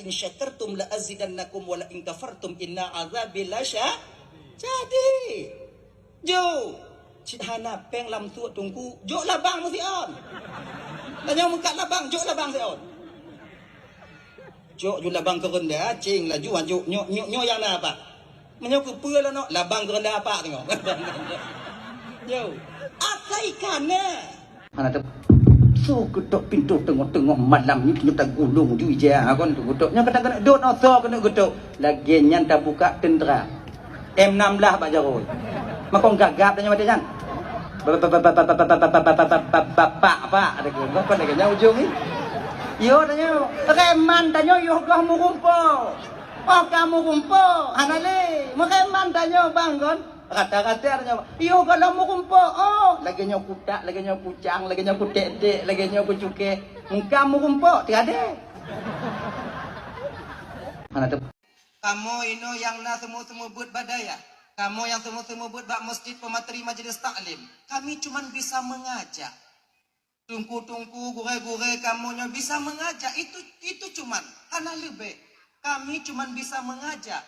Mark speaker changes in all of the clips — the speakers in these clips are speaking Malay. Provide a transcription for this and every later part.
Speaker 1: in syakartum la azidannakum wa la in kafartum inna azabi lasyadid. Jadi, jo cik hana peng lam tu tungku, jo labang mesti on. Tanya muka labang, jo labang si on. Jo labang ke rendah, cing lah juan jo nyo yang na apa? Menyo ke pua lah no, labang ke rendah apa tengok. Jo, apa ikannya? Mana tu? So ketok pintu tengok-tengok malam ni kita gulung ju je akon tu ketok. Nya kata-kata dot no so kena ketok. Lagi nyan tak buka tentera. M16 Pak Jarod. Makong gagap tanya macam kan. Bapak apa ada ke? Kau lagi nya ujung ni. Yo tanya, reman tanya yo kamu kumpul. Oh kamu kumpul, anale. Reman tanya bang kon. Kata-kata tanya, yo kalau mau kumpul. Oh, lagi nya kutak, lagi nya kucang, lagi nya kutek-tek, lagi nya kucuke. Kamu kumpul, tiada. Mana tu? Kamu ino yang na semua-semua buat badaya. Kamu yang semua-semua buat bak masjid pemateri majlis taklim. Kami cuma bisa mengajak. Tungku-tungku, gure-gure kamunya bisa mengajak. Itu cuman hana lebih. Kami cuma bisa mengajak.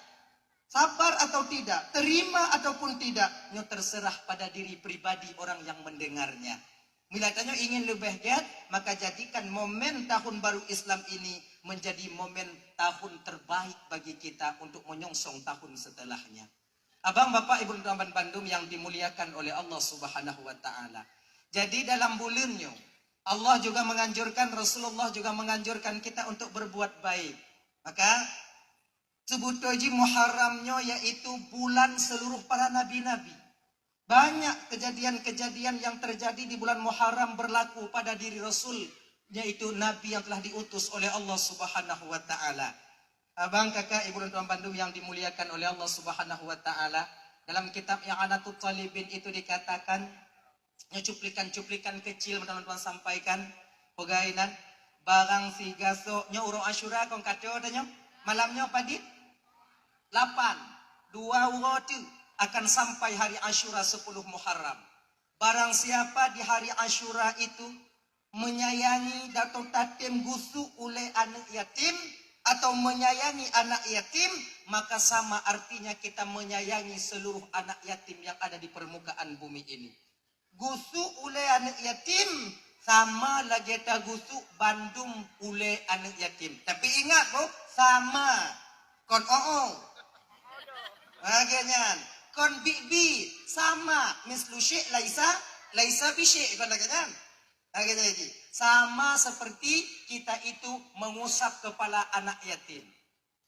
Speaker 1: Sabar atau tidak, terima ataupun tidak, nyo terserah pada diri pribadi orang yang mendengarnya. Bila tanya ingin lebih giat, maka jadikan momen tahun baru Islam ini menjadi momen tahun terbaik bagi kita untuk menyongsong tahun setelahnya. Abang, bapak, ibu, teman Bandung yang dimuliakan oleh Allah Subhanahu wa taala. Jadi dalam bulannya Allah juga menganjurkan, Rasulullah juga menganjurkan kita untuk berbuat baik. Maka sebutoji Muharramnya yaitu bulan seluruh para nabi-nabi. Banyak kejadian-kejadian yang terjadi di bulan Muharram berlaku pada diri Rasul, yaitu nabi yang telah diutus oleh Allah Subhanahu wa taala. Abang, kakak, ibu dan tuan Bandung yang dimuliakan oleh Allah Subhanahu wa taala, dalam kitab yang I'anatul Talibin itu dikatakan, cuplikan-cuplikan kecil teman-teman sampaikan, pegainan barang si gasok nya urang Asyura kong kato tanya malamnya padi 8 2 uro tu akan sampai hari Asyura 10 Muharram. Barang siapa di hari Asyura itu menyayangi atau tatim gusu oleh anak yatim atau menyayangi anak yatim, maka sama artinya kita menyayangi seluruh anak yatim yang ada di permukaan bumi ini. Gusu oleh anak yatim sama lagi ta gusu Bandung oleh anak yatim. Tapi ingat bro, sama kon akhirnya kon bi sama mislu syekh laisa bi syekh kon akhirnya. Akhirnya jadi sama seperti kita itu mengusap kepala anak yatim.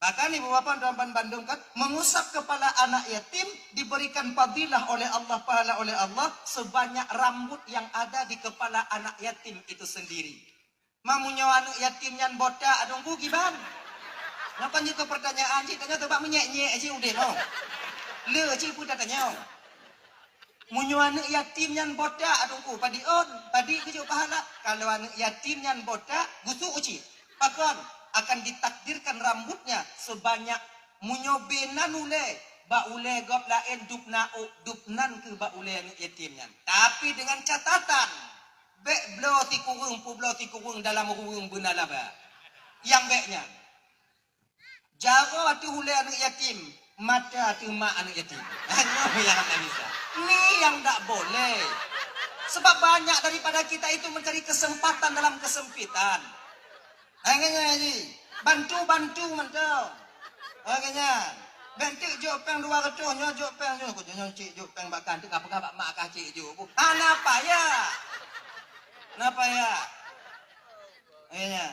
Speaker 1: Bahkan ibu bapak dan Bandung kan mengusap kepala anak yatim diberikan fadilah oleh Allah, pahala oleh Allah sebanyak rambut yang ada di kepala anak yatim itu sendiri. Mamunyo anak yatim yang botak adong bugi ban. Napa juga pertanyaan cik tanya tebak menyek-nyek aja udah no. Le cik pun tanya. Munyo anak yatim yang botak adongku padi kejuk pahala. Kalau anak yatim yang botak gusuk uci. Pakon akan ditakdirkan rambutnya sebanyak munyo benan ule ba ule gop lain dupnan ke ba ule anak yatimnya. Tapi dengan catatan bek blo ti kurung dalam kurung benalaba. Yang beknya jago atu ule anak yatim, mata atu mak anak yatim. Hanya yang tak bisa. Ini yang tak boleh. Sebab banyak daripada kita itu mencari kesempatan dalam kesempitan. Akhirnya ni bantu mentau. Akhirnya ganti jopeng dua kecohnya jopeng nyo kujonya cik jopeng bakan tu apa bak mak kah cik jo. Napa ya? Akhirnya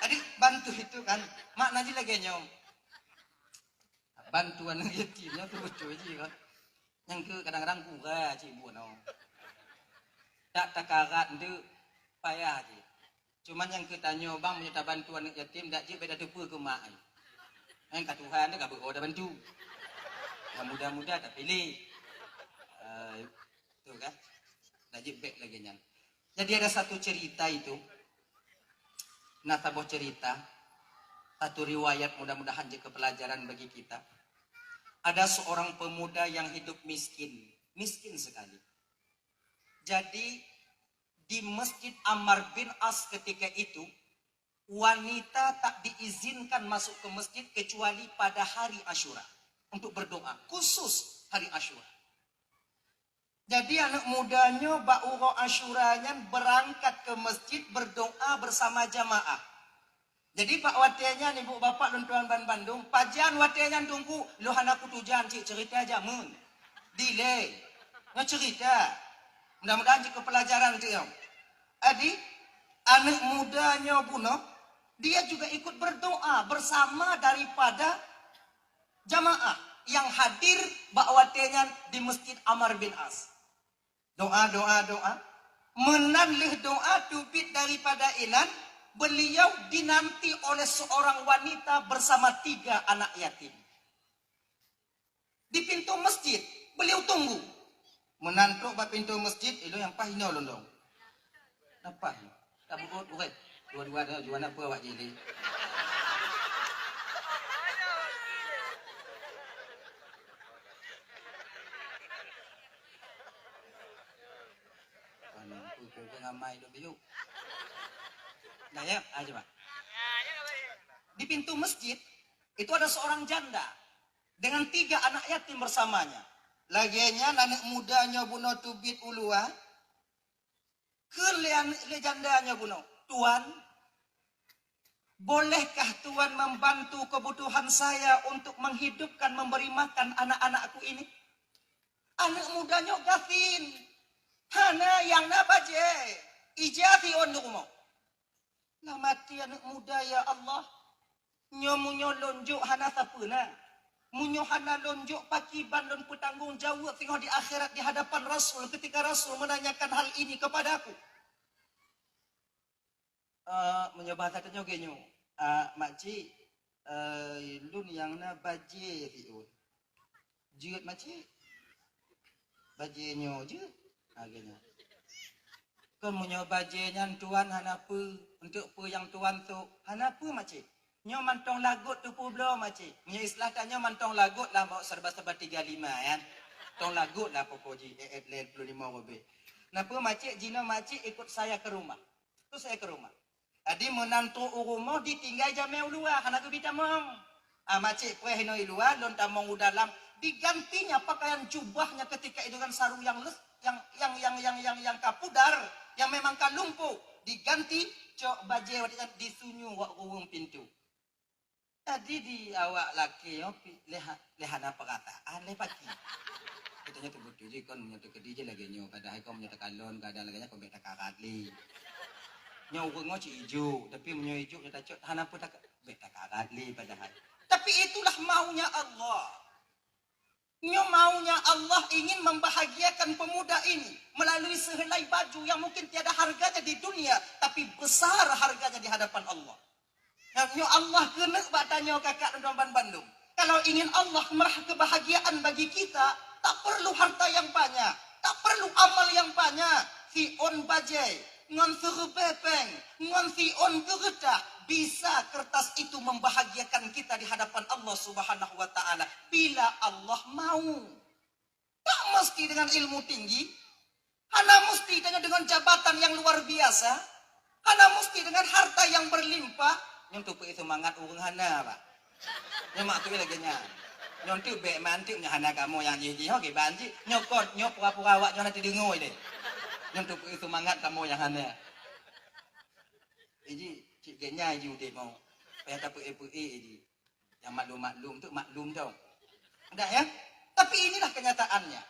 Speaker 1: adik bantu itu kan mak nanti lagi nyom. Bantuan yatimnya tu betul je kan. Yang ke kadang-kadang gura cik bu no. Tak takarat tu payah je. Cuman yang kita tanya bang minta bantuan yatim dak je beda depa ke mak. Yang kat Tuhan tu kabur dah bantu. Yang muda-muda tak pilih. Tu kan. Dak je back lagi nyan. Jadi ada satu cerita itu. Nataboh cerita. Satu riwayat mudah-mudahan je kepelajaran bagi kita. Ada seorang pemuda yang hidup miskin sekali. Jadi di Masjid Ammar bin As ketika itu wanita tak diizinkan masuk ke masjid kecuali pada hari Asyura untuk berdoa, khusus hari Asyura. Jadi anak mudanya ba'uro Asyuranya berangkat ke masjid berdoa bersama jamaah. Jadi pak watenya nih bu bapak dan tuan Bandung, pajan watenya tunggu lo hanaku tujan cik cerita aja mun. Delay. Nggak cerita. Mudah-mudahan jika pelajaran tu yang. Adi anak mudanya buno dia juga ikut berdoa bersama daripada jamaah yang hadir bakwatenya di Masjid Amr bin As. Doa. Menanlih doa tubit daripada ilan, beliau dinanti oleh seorang wanita bersama 3 anak yatim. Di pintu masjid, beliau tunggu. Menantuk ba pintu masjid, itu yang pahino londong. Apa? Tak buat. Dua-dua dah jual apa awak jadi. Ngamai do biu. Nah ya, aja Pak. Di pintu masjid itu ada seorang janda dengan 3 anak yatim bersamanya. Laginya anak mudanya buno tubit ulua. Le jandanya buno, Tuan, bolehkah Tuan membantu kebutuhan saya untuk menghidupkan, memberi makan anak-anakku ini? Anak mudanya gafin. Hana yang nabaje. Ijafi ondukumo. Nah mati anak muda ya Allah. Nyomunyo lonjok hana sapuna. Munyo hana lonjok pakiban dan petanggung jawab tengok di akhirat di hadapan Rasul ketika Rasul menanyakan hal ini kepadaku. Menyebah tatanya genyo. Makcik, lun yang na baje riun. Jut makcik. Baje nyo jut. Agaknya. Kan munyo baje nyan tuan hanapa untuk pu yang tuan tu hanapa makcik. Nyo mantong lagut tu pu belum makcik. Munyo islah tanya mantong lagut lah bawa serba-serba 35 kan. Tong lagut lah pokoji 25 lebih. Napa makcik jina makcik ikut saya ke rumah. Tu saya ke rumah. Adi menantu rumah ditinggal jameu luar hanak bita mong. Makcik pueh hino luar lon tamong dalam digantinya pakaian jubahnya ketika itu kan sarung yang yang kapudar yang memang kalumpuh diganti cok baje wadikan disunyu wak ruang pintu. Tadi di awak laki yo lehana perkataan le pagi. Katanya tu betul je kon menyatu ke DJ lagi nyo padahal kau menyatu kalon kadang lagi kau beta karatli. Nyo ngo ci ijo tapi menyo ijo nyata cok hana pun tak beta karatli padahal. Tapi itulah maunya Allah. Nyo maunya Allah ingin membahagiakan pemuda ini melalui sehelai baju yang mungkin tiada harganya di dunia tapi besar harganya di hadapan Allah. Nyo Allah kena batanya kakak dan Bandung. Kalau ingin Allah merah kebahagiaan bagi kita, tak perlu harta yang banyak, tak perlu amal yang banyak. Si on bajai, ngon serupepeng, ngon si on geredah, bisa kertas itu membahagiakan kita di hadapan Allah Subhanahu wa taala bila Allah mau. Tak mesti dengan ilmu tinggi, hanya mesti dengan jabatan yang luar biasa, hanya mesti dengan harta yang berlimpah. Yang tu itu mangat urang hana Pak. Yang mak tu lagi nya. Yang tu be mantik nya hana kamu yang jiji ho ke banji nyokot nyok pura-pura awak jangan nanti dengoi deh. Yang tu itu mangat kamu yang hana. Iji cik genya iji udah mau. Payah tak iji. Yang maklum tu maklum tau. Ada ya? Tapi inilah kenyataannya.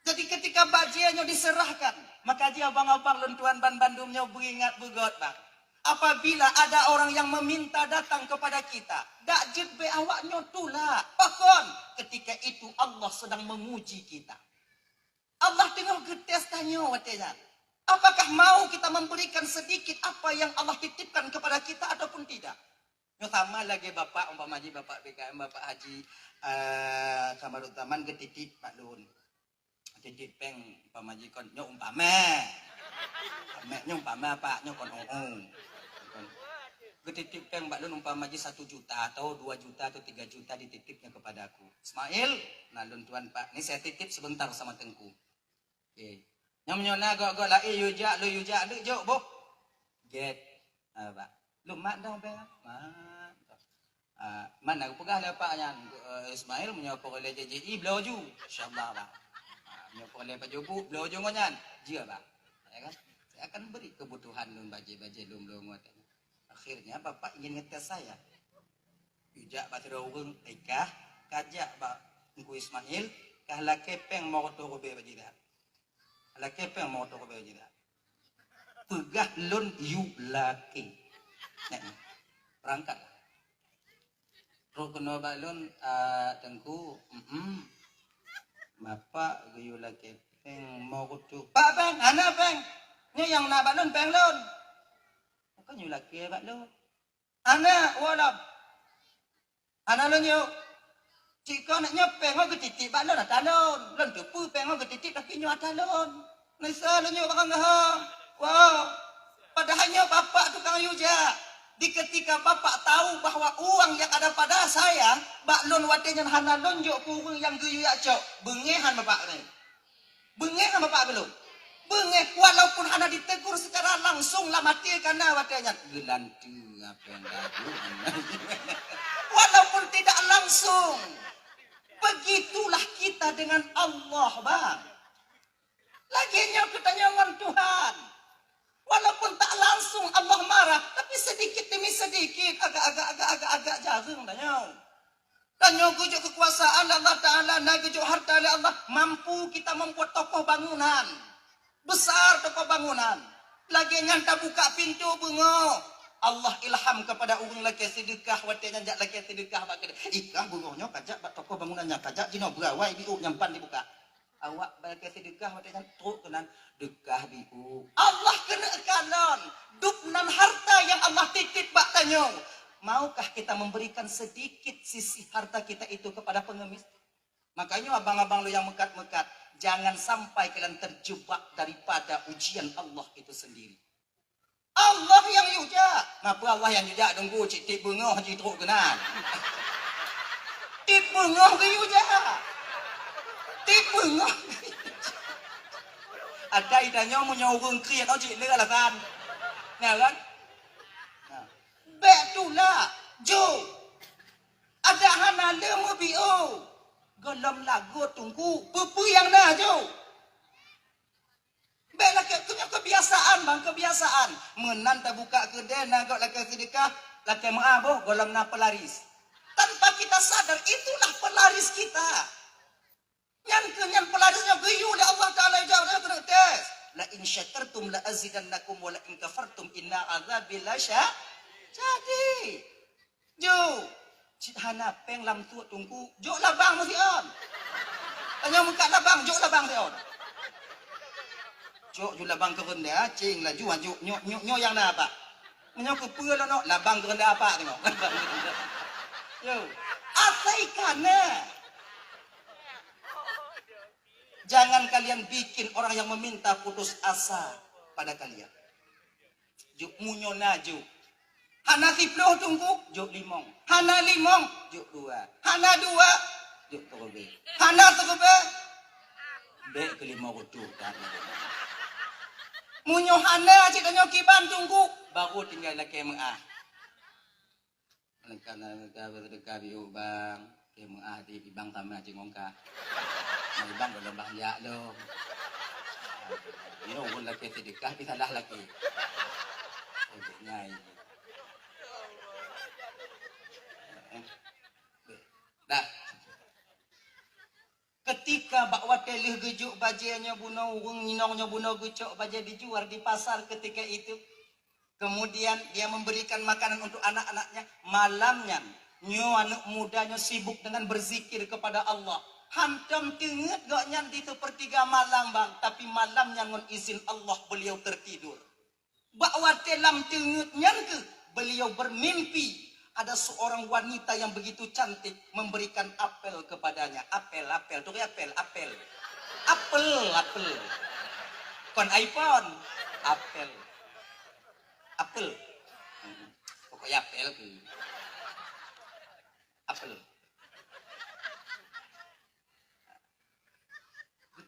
Speaker 1: Jadi ketika bajiannya diserahkan, maka dia abang-abang lentuan Bandungnya beringat begot Bang. Apabila ada orang yang meminta datang kepada kita, dak jebe awaknya tulah. Pakon ketika itu Allah sedang menguji kita. Allah tengah getes tanya watenya. Apakah mau kita memberikan sedikit apa yang Allah titipkan kepada kita ataupun tidak? Sama lagi Bapak umpama haji Bapak BKM Bapak Haji Kamarutaman ketitip Pak Lun. Titip peng umpama haji kon nyo umpama. Nyo umpama Pak nyo kon ketitip peng Pak Lun umpama haji 1 juta atau 2 juta atau 3 juta dititipnya kepadaku. Ismail, nah Lun Tuan Pak, ini saya titip sebentar sama Tengku. Oke. Nyom nyona go la yuja lu yuja lu jo bu. Get. Pak. Lumat dah bang. Mat. Mana pegah lepak yang Ismail menyokong oleh JJI belaju. Insyaallah bang. Menyokong oleh Pak Jobu belaju ngonyan. Dia bang. Ya kan? Saya akan beri kebutuhan lun baje-baje lun belum. Akhirnya bapak ingin ngetes saya. Ijak batira urang aikah kajak ba Engku Ismail kah la kepeng mau to be bajida. La kepeng mau to be bajida. Pegah lun yu laki. Nek berangkat. Ro kena balun tengku bapak yu la kepeng mau to. Pak bang, ana bang. Ni yang nak balun bang lun. Bukan yu laki balun. Ana walap. Ana lun yu jika nak nyopeng aku titik balon ada lon. Lon tu pu peng aku titik kaki nyu ada lon. Nisa lon nyu bakang ngah. Wow. Padahalnya bapak tukang yuja. Di ketika bapak tahu bahwa uang yang ada pada saya, bak lon wadenya hana lon jo kurung yang guyu ya cok. Bengehan bapak ni. Bengehan bapak belum. Bengeh walaupun hana ditegur secara langsung lah mati karena wadenya gelantu apa yang lagu. Walaupun tidak langsung. Begitulah kita dengan Allah, bang. Laginya kita nyangon Tuhan. Walaupun tak langsung Allah marah, tapi sedikit demi sedikit, agak jarang tanya. Tanya gujuk kekuasaan Allah Ta'ala, na gujuk harta Allah, mampu kita membuat tokoh bangunan. Besar tokoh bangunan. Laginya tak buka pintu bungo. Allah ilham kepada orang laki sedekah watenya jak laki sedekah bak ikah bungonya kajak bak toko bangunannya kajak jino berawai biu nyampan dibuka awak laki sedekah watenya truk kenan dekah biu Allah kena kalon dupnan harta yang Allah titip bak tanyo maukah kita memberikan sedikit sisi harta kita itu kepada pengemis makanya abang-abang lu yang mekat-mekat jangan sampai kalian terjebak daripada ujian Allah itu sendiri. Allah yang yuja. Ngapa Allah yang yuja tunggu cik tip bungoh haji teruk kenan. Tip bungoh ke yuja. Tip bungoh. Ada idanya punya urung kriat au cik le lah kan. Nah kan? Nah. Betulah jo. Ada hana le mobil. Gelam lagu tunggu pupu yang dah jo. Baiklah kebiasaan bang, kebiasaan. Menan tak buka kedai, nak laki sedekah, laki maaboh, golam na pelaris. Tanpa kita sadar, itulah pelaris kita. Yang pelarisnya geyu oleh Allah Ta'ala jauh dari tertes. La in syakartum la azidannakum wa la in kafartum inna azabi lasya. Jadi, jo, cik hana peng lam tu tunggu, jo labang mesti on. Tanya muka labang, jo labang mesti on. Jok jula bang kerenda cing laju aju nyo yang na apa nyo ke pue lo no labang kerenda apa tengok yo asai kana jangan kalian bikin orang yang meminta putus asa pada kalian juk munyo naju hana siploh tunggu juk limong hana limong juk dua hana dua juk terube hana terube be kelima kudu kan munyo hana cik danyo kiban tunggu baru tinggal laki mengah karena mereka biu bang ke mengah di bang tamah cik ngongka bang dalam bahaya lo ini orang laki sedekah bisa lah laki nyai dah ketika bakwa telih gejuk bajanya buno urung ninongnya buno gucok baja dijual di pasar ketika itu kemudian dia memberikan makanan untuk anak-anaknya malamnya nyo anak mudanya sibuk dengan berzikir kepada Allah hantam tinget gak nyanti sepertiga malam bang tapi malamnya ngon izin Allah beliau tertidur bakwa telam tinget nyanke beliau bermimpi ada seorang wanita yang begitu cantik memberikan apel kepadanya. Apel. Tuh apel. Kon iPhone. Apel. Pokoknya apel ke. Apel.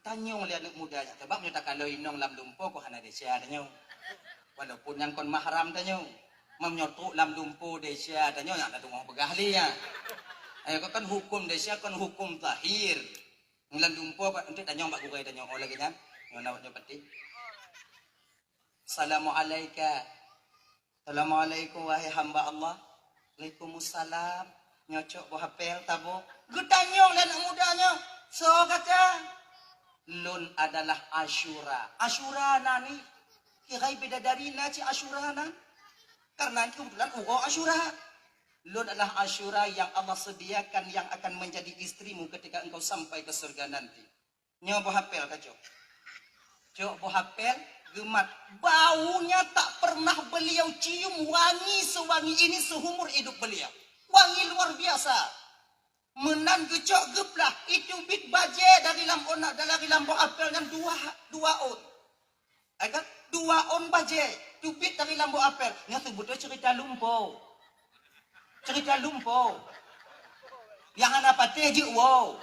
Speaker 1: Tanya oleh anak mudanya. Sebab nyata kalau inong lam lumpo kok hana desa tanya. Walaupun yang kon mahram tanya. Memnyotok lam lumpo Desya tanya nak ada orang begahli ya. Ayo kan hukum Desya kan hukum tahir. Lam lumpo untuk tanya mbak gurai tanya oh lagi kan. Yang nak nyopati. Assalamualaikum. Assalamualaikum wahai hamba Allah. Waalaikumsalam. Nyocok buah hafel tabuk. Getanyong dan mudanya. So kata. Lun adalah Asyura. Asyura nani? Kirai beda dari naci Asyura nan. Karena kebetulan ugo Asyura. Lun adalah Asyura yang Allah sediakan yang akan menjadi istrimu ketika engkau sampai ke surga nanti. Nyo buah hafel kacau. Cok buah hafel. Gemat. Baunya tak pernah beliau cium wangi sewangi ini seumur hidup beliau. Wangi luar biasa. Menan gecok geblah. Itu bit baje dari lampona dari lampu apel yang dua on. Agar dua on baje. Itu bit dari lampu apel. Yang sebutnya cerita lumpo. Cerita lumpo. Yang anak patih je wow.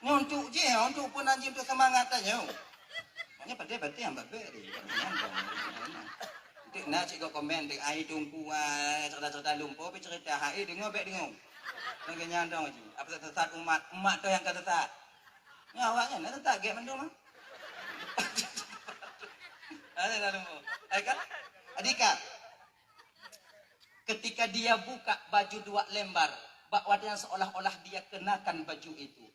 Speaker 1: Ini untuk je. Untuk pun anjing untuk semangat aja. Ini pada-pada yang berbeda. Dek nak cik kau komen dek ai tungku cerita-cerita lumpur tapi cerita hai dengar baik dengar. Nak nyandong aja. Apa sesat umat tu yang kata sesat. Ni awaknya nak sesat gap mendung mah. Ada lumpur. Kan? Adika. Ketika dia buka baju dua lembar, bak wadang seolah-olah dia kenakan baju itu.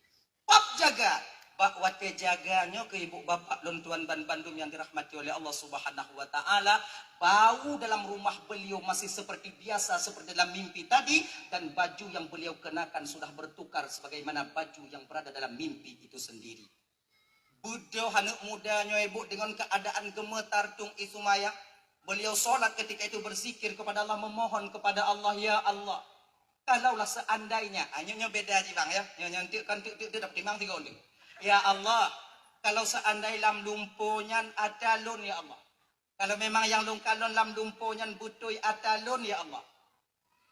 Speaker 1: Pap jaga. Bak wate jaganya ke ibu bapak dan tuan ban Bandung yang dirahmati oleh Allah Subhanahu wa taala, bau dalam rumah beliau masih seperti biasa seperti dalam mimpi tadi dan baju yang beliau kenakan sudah bertukar sebagaimana baju yang berada dalam mimpi itu sendiri. Budo anak mudanya ibu dengan keadaan gemetar tung isumaya, beliau solat ketika itu berzikir kepada Allah memohon kepada Allah, ya Allah. Kalaulah seandainya, hanya beda aja bang ya, nyantik kan dapat timang 3 onding. Ya Allah, kalau seandainya lam lumpunya atalun ya Allah. Kalau memang yang lungkalon lam lumpunya butui atalun ya Allah.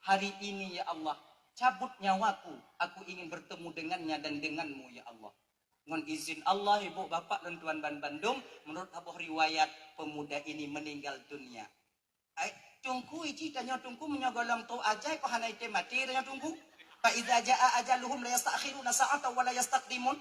Speaker 1: Hari ini ya Allah, cabut nyawaku. Aku ingin bertemu dengannya dan denganmu ya Allah. Dengan izin Allah, ibu bapak dan tuan ban Bandung, menurut abuh riwayat pemuda ini meninggal dunia. Tungku iji tanya tungku menyogolam tu aja kau hanai te mati tanya tungku. Fa idza jaa ajaluhum la yastakhiruna sa'atan wa la yastaqdimun.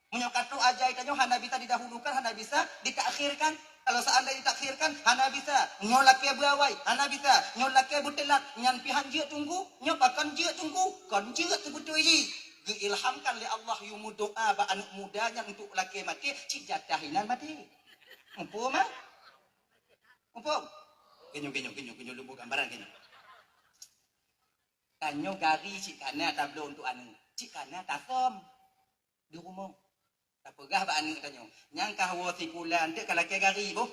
Speaker 1: Menyokatu aja itanya hana bisa didahulukan, hana bisa ditakhirkan. Kalau seandainya ditakhirkan, hana bisa nyolake berawai, hana bisa nyolake butelat, nyan pihan je tunggu, nyopakan je tunggu, kon je tebutu iji. Diilhamkan oleh Allah yumu doa ba anak mudanya untuk laki mati, cik jatahinan mati. Empu mah? Empu? Kenyo lumbu gambaran kenyo. Kanyo gari cik kana tablo untuk anu, cik kana tasom di rumah. Tak pegah ba anu kanyo. Nyang kahwo tikulan dek kalake gari boh.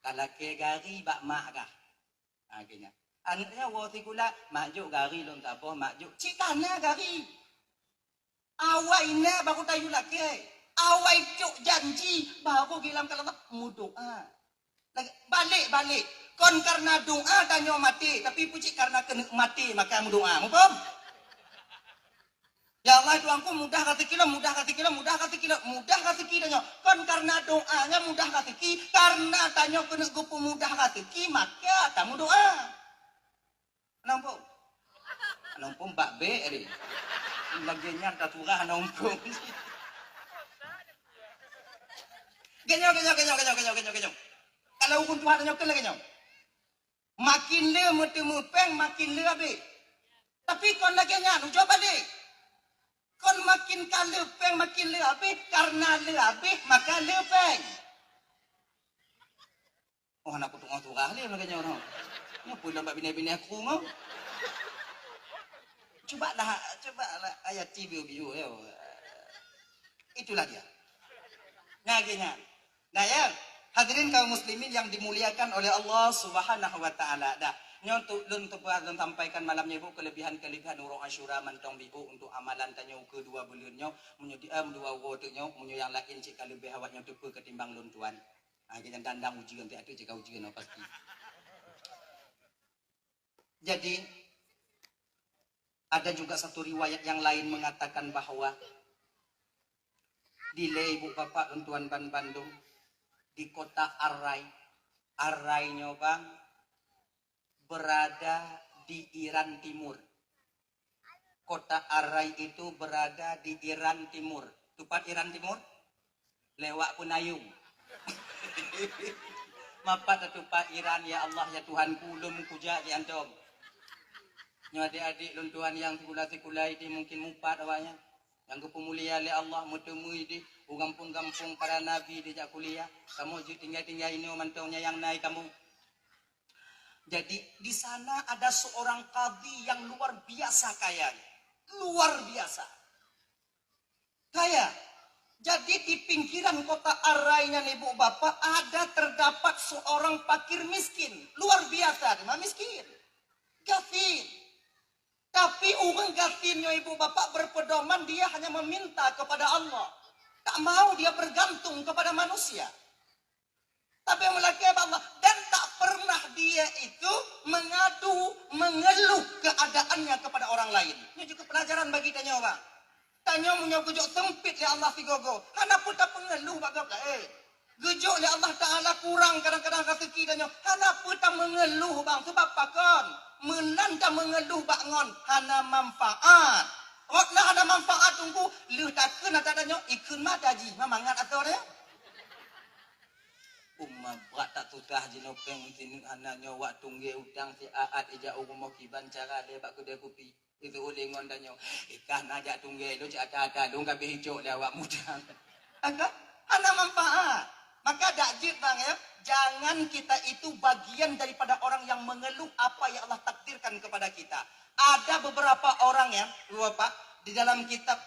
Speaker 1: Kalake gari bak mak kah. Akhirnya. Anaknya wo tikula majuk gari lon tapo majuk. Cik kana gari. Awai na baru tayu lake. Awai cuk janji baru gilam kalau mudoa. Balik. Kon karena doa tanyo mati, tapi pucik karena kena mati maka doa. Mupom? Ya Allah tuanku mudah rezeki lo, mudah rezeki tanyo. Kon karena doanya mudah rezeki, karena tanyo kena gupu mudah rezeki maka tamu doa. Nampung? Nampung Mbak B ni. Bagiannya taturah nampung. Genyo. Kalau hukum Tuhan tanyo ke lagi nyo. Makin le mutemu peng makin le abe. Tapi kon lagi nya coba deh. Kon makin kali peng makin le abe karena le abe maka le peng. Oh anak kutung turah le lagi nya orang. Ngapu lambat bini-bini aku mau. Coba lah ayat TV view ya. Itulah dia. Ngaginya. Nah ya, hadirin kaum muslimin yang dimuliakan oleh Allah Subhanahu wa taala. Dah, nyontuk untuk sampaikan malamnya Ibu kelebihan-kelebihan urang Asyura mantong Ibu untuk amalan tanya kedua bulannya menyedi dua wotnya munyo yang lain cik lebih awaknya tu ketimbang lun tuan. Ah kita dandang ujian tu jika ujian pasti. Jadi ada juga satu riwayat yang lain mengatakan bahwa di Ibu Bapak dan Tuan Ban Bandung di kota Arai Arainya bang berada di Iran Timur. Kota Arai itu berada di Iran Timur. Tupat Iran Timur? Lewat Penayung. Mapat tupat Iran ya Allah ya Tuhan kulum kuja di antum. Nyo adik-adik lun Tuhan yang sekulai-sekulai di mungkin mupat awaknya. Yang kepemulia oleh Allah mutemui di gampung-gampung para nabi di jak kuliah. Kamu tinggal-tinggal ini mantongnya yang naik kamu. Jadi di sana ada seorang qadhi yang luar biasa kayanya. Luar biasa. Kaya. Jadi di pinggiran kota Arainya ibu bapak ada terdapat seorang fakir miskin. Luar biasa, dia miskin. Gafin. Tapi orang gafinnya ibu bapak berpedoman dia hanya meminta kepada Allah. Tak mau dia bergantung kepada manusia. Tapi yang melaki Allah. Dan tak pernah dia itu mengeluh keadaannya kepada orang lain. Ini juga pelajaran bagi tanya orang. Tanya punya gujok sempit ya Allah si gogo. Hana pun tak mengeluh bagi apa. Gujok ya Allah Ta'ala kurang kadang-kadang rezeki tanya. Hana pun tak mengeluh bang. Sebab apa kan? Menanda mengeluh bangon. Hana manfaat. Wakna hana manfaat tunggu. Luh takkan tak tanya. Ikun mata ji. Mamangat atau dia? Umma berat tak susah jinopeng sini anaknya wak tunggu udang si aat ija umum kiban cara dia bak kedai kopi itu oleh ngon tanya ikan aja tunggu itu cak ada dong kabeh hijau dia wak muda agak ana manfaat maka dakjit bang ya jangan kita itu bagian daripada orang yang mengeluh apa yang Allah takdirkan kepada kita. Ada beberapa orang ya Bapak di dalam kitab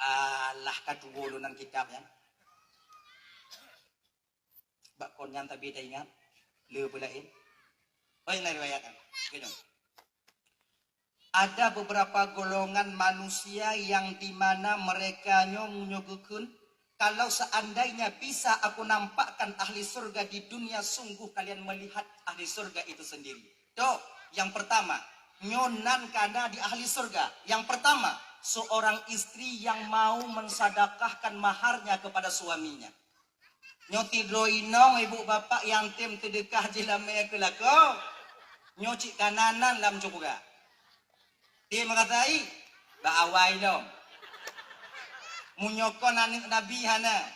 Speaker 1: Allah kadulunan kitabnya bakon yang tapi tak ingat lu pulain ini riwayatkan ada beberapa golongan manusia yang dimana mereka menyuguhkan kalau seandainya bisa aku nampakkan ahli surga di dunia sungguh kalian melihat ahli surga itu sendiri. Tuh yang pertama nyonan karena di ahli surga. Yang pertama seorang istri yang mau mensadakahkan maharnya kepada suaminya. Nyoti droinong ibu bapak yang tim sedekah jilamnya ke lako. Nyoci kananan lam cukuga. Dia mengatakan, ba'awai dong. Munyokon anak Nabi hana.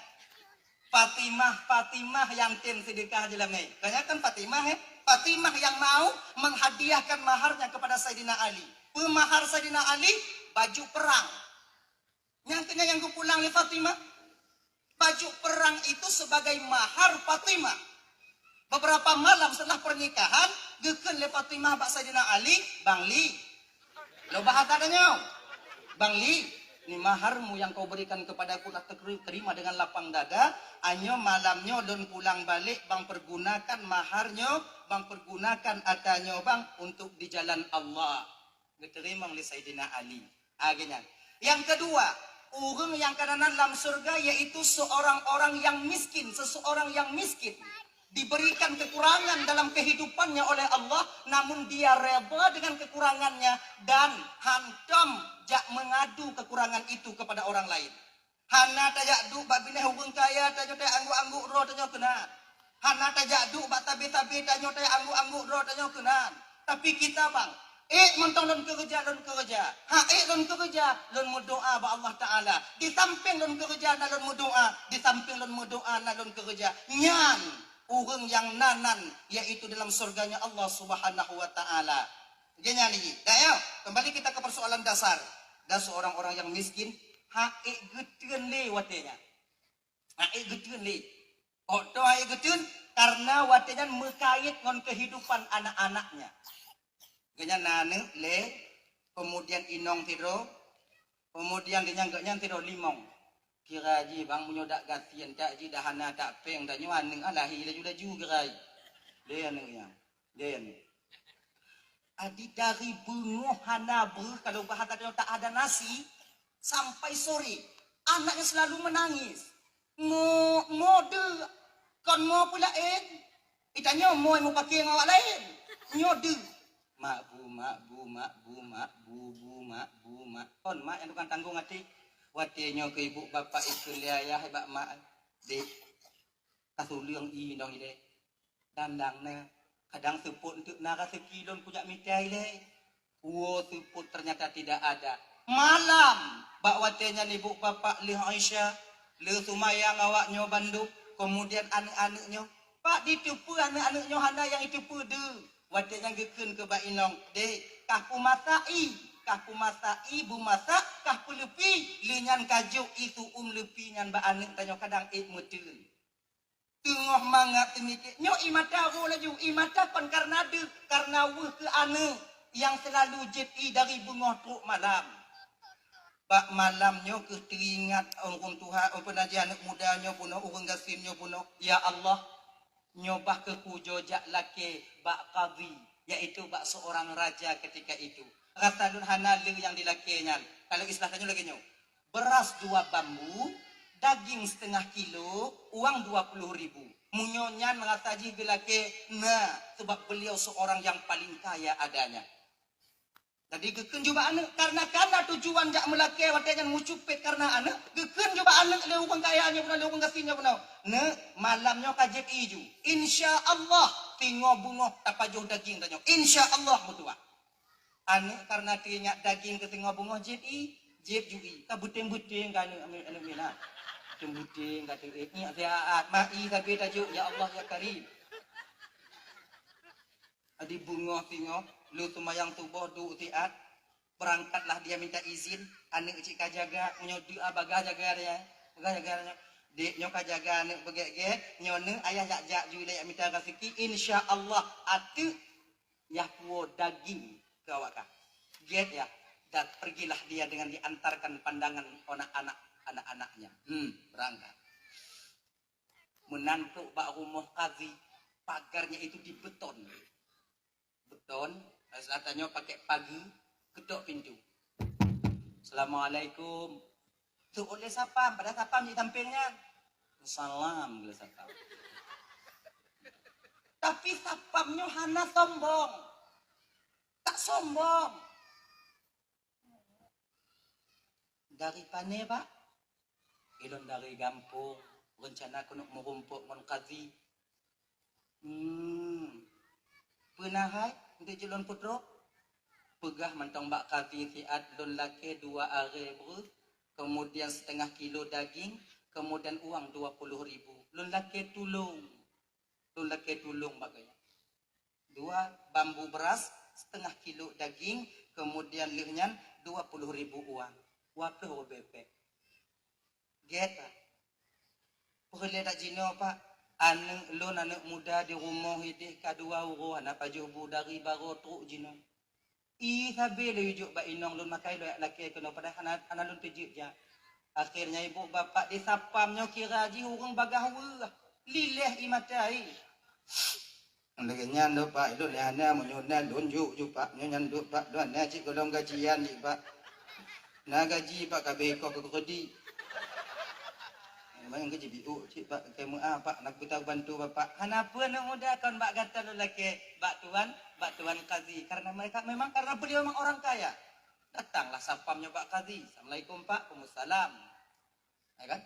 Speaker 1: Fatimah yang tim sedekah jilamnya. Tanya kan Fatimah Fatimah yang mau menghadiahkan maharnya kepada Sayyidina Ali. Pemahar Sayyidina Ali, baju perang. Nyangkanya yang pulang oleh Fatimah. Baju perang itu sebagai mahar Fatimah. Beberapa malam setelah pernikahan, geken le Fatimah bak Sayyidina Ali, Bang Li. Lo bahasa adanya. Bang Li, ini maharmu yang kau berikan kepadaku tak terima dengan lapang dada. Anyo malamnya don pulang balik, bang pergunakan maharnya, bang pergunakan akannya bang untuk di jalan Allah. Diterima oleh Sayyidina Ali. Akhirnya. Yang kedua, orang yang kanan dalam surga yaitu seorang orang yang miskin, seseorang yang miskin diberikan kekurangan dalam kehidupannya oleh Allah, namun dia rela dengan kekurangannya dan hantam jak mengadu kekurangan itu kepada orang lain. Hana tajak du bak bineh hubung kaya tajo tay angguk-angguk ro tajo kena. Hana tajak du bak tabi-tabi tajo tay angguk-angguk ro tajo kena. Tapi kita bang mentong lon kerja. Lon kerja, lon berdoa ba Allah Ta'ala. Di samping lon kerja na lon berdoa, di samping lon berdoa na lon kerja. Nyan, orang yang nanan, yaitu dalam surganya Allah Subhanahu Wa Ta'ala. Gini nih, dah kembali kita ke persoalan dasar. Dan seorang orang yang miskin, getun le watenya. Getun le. Oto getun, karena watenya mekait dengan kehidupan anak-anaknya. Ganyan nane le, kemudian inong tiro, kemudian ganyan tiro limong. Kira ji bang menyodak gatian tak ji dahana tak peng dan nyuan neng alahi le juga gerai. Dia neng yang, dia neng. Adi dari bungo hana kalau bahasa dia tak ada nasi sampai sore, anaknya selalu menangis. Ngode, kon mau pula itanya mau pakai ngawak lain. Ngode. Mak bu kon mak yang tukang tanggung hati watinya ke ibu bapak itu liaya hebak mak dek kasuluang i dong ide dandangnya kadang seput untuk nara sekilon punya mitai le. Seput ternyata tidak ada. Malam bakwatenya ibu bapak li Aisyah, li Sumayang awaknya Bandung, kemudian anak-anaknya. Pak ditipu anak-anaknya hana yang itu pude. Watenya geken ke Bak Inong, dek kahpu masai, kahpu masai bu masak, kahpu lepi, linyan kajuk itu lepi ngan ba anak tanya kadang mutun. Tengah mangat temikir, nyo imata ro laju, imata kon karena wuh ke ane yang selalu jeti dari bunga truk malam. Bak malamnya ke teringat orang Tuhan, penajian anak mudanya puno, orang gasinnya puno, ya Allah, nyobah ke kujojak laki bak qadhi, yaitu bak seorang raja ketika itu. Rasalun hanal yang dilakinya, kalau istilahnya lagi nyo, beras 2 bambu, daging setengah kilo, uang 20.000. Munyonyan mengataji bilake, nah, sebab beliau seorang yang paling kaya adanya. Jadi geken juga anak karena tujuan jak melake watanya mucupet karena anak geken juga anak le orang kayanya pun le orang kasihnya pun. Ne malamnya kajep iju. Insyaallah tingo bungo tapajuh daging tanyo. Insyaallah mutua. Anak karena tinyak daging ke tingo bungo jep jui. Ka buting-buting kan anu mina. Buting kata ni afiat mai tapi tajuk ya Allah ya Karim. Adi bungo tingo lu Sumayang tubuh du tiat berangkatlah dia minta izin anak cik kajaga nyodi abagah jaga dia jaga dek nyoka jaga anak begek nyone ayah jak jule minta kasiki insyaallah atu ya puo daging ke awak get ya dan pergilah dia dengan diantarkan pandangan anak-anaknya berangkat menantu bak rumah kazi pagarnya itu di beton katanya pakai pagi ketok pintu. Assalamualaikum. Tu oleh sapam, pada sapam di tampilnya. Salam oleh sapam. Tapi sapamnya hana sombong. Tak sombong. Dari pane pak? Ilon dari gampung. Rencana aku nak merumpuk mon kazi. Pernah hai? Untuk jalan putro pegah mentong bak kazi tiat lon laki 2 are bro, kemudian setengah kilo daging, kemudian uang 20.000. Lon laki tulung bagaya 2 bambu beras, setengah kilo daging, kemudian lihnya 20.000 uang. Waktu BP get boleh tak jino pak anak muda di rumah hidup kadua uruan apa jubu dari baru truk jino. Sabi le ujuk ba inong lun makai lo laki kena pada anak lun tujuk ja. Akhirnya ibu bapak disapamnya kira ji urang bagawa. Lileh imatai. Lagi nyan do pak itu lehana menyuna lunjuk ju pak nyan do pak do na cik golong gajian ji pak. Na gaji pak kabeko ke kodi. Memang gaji biu cik pak kamu pak nak kita bantu bapak. Kenapa nak muda kan bak kata lu laki bak tuan kazi karena mereka memang karena beliau memang orang kaya. Datanglah sapamnya Pak Kazi. Assalamualaikum Pak, Waalaikumsalam. Ya kan?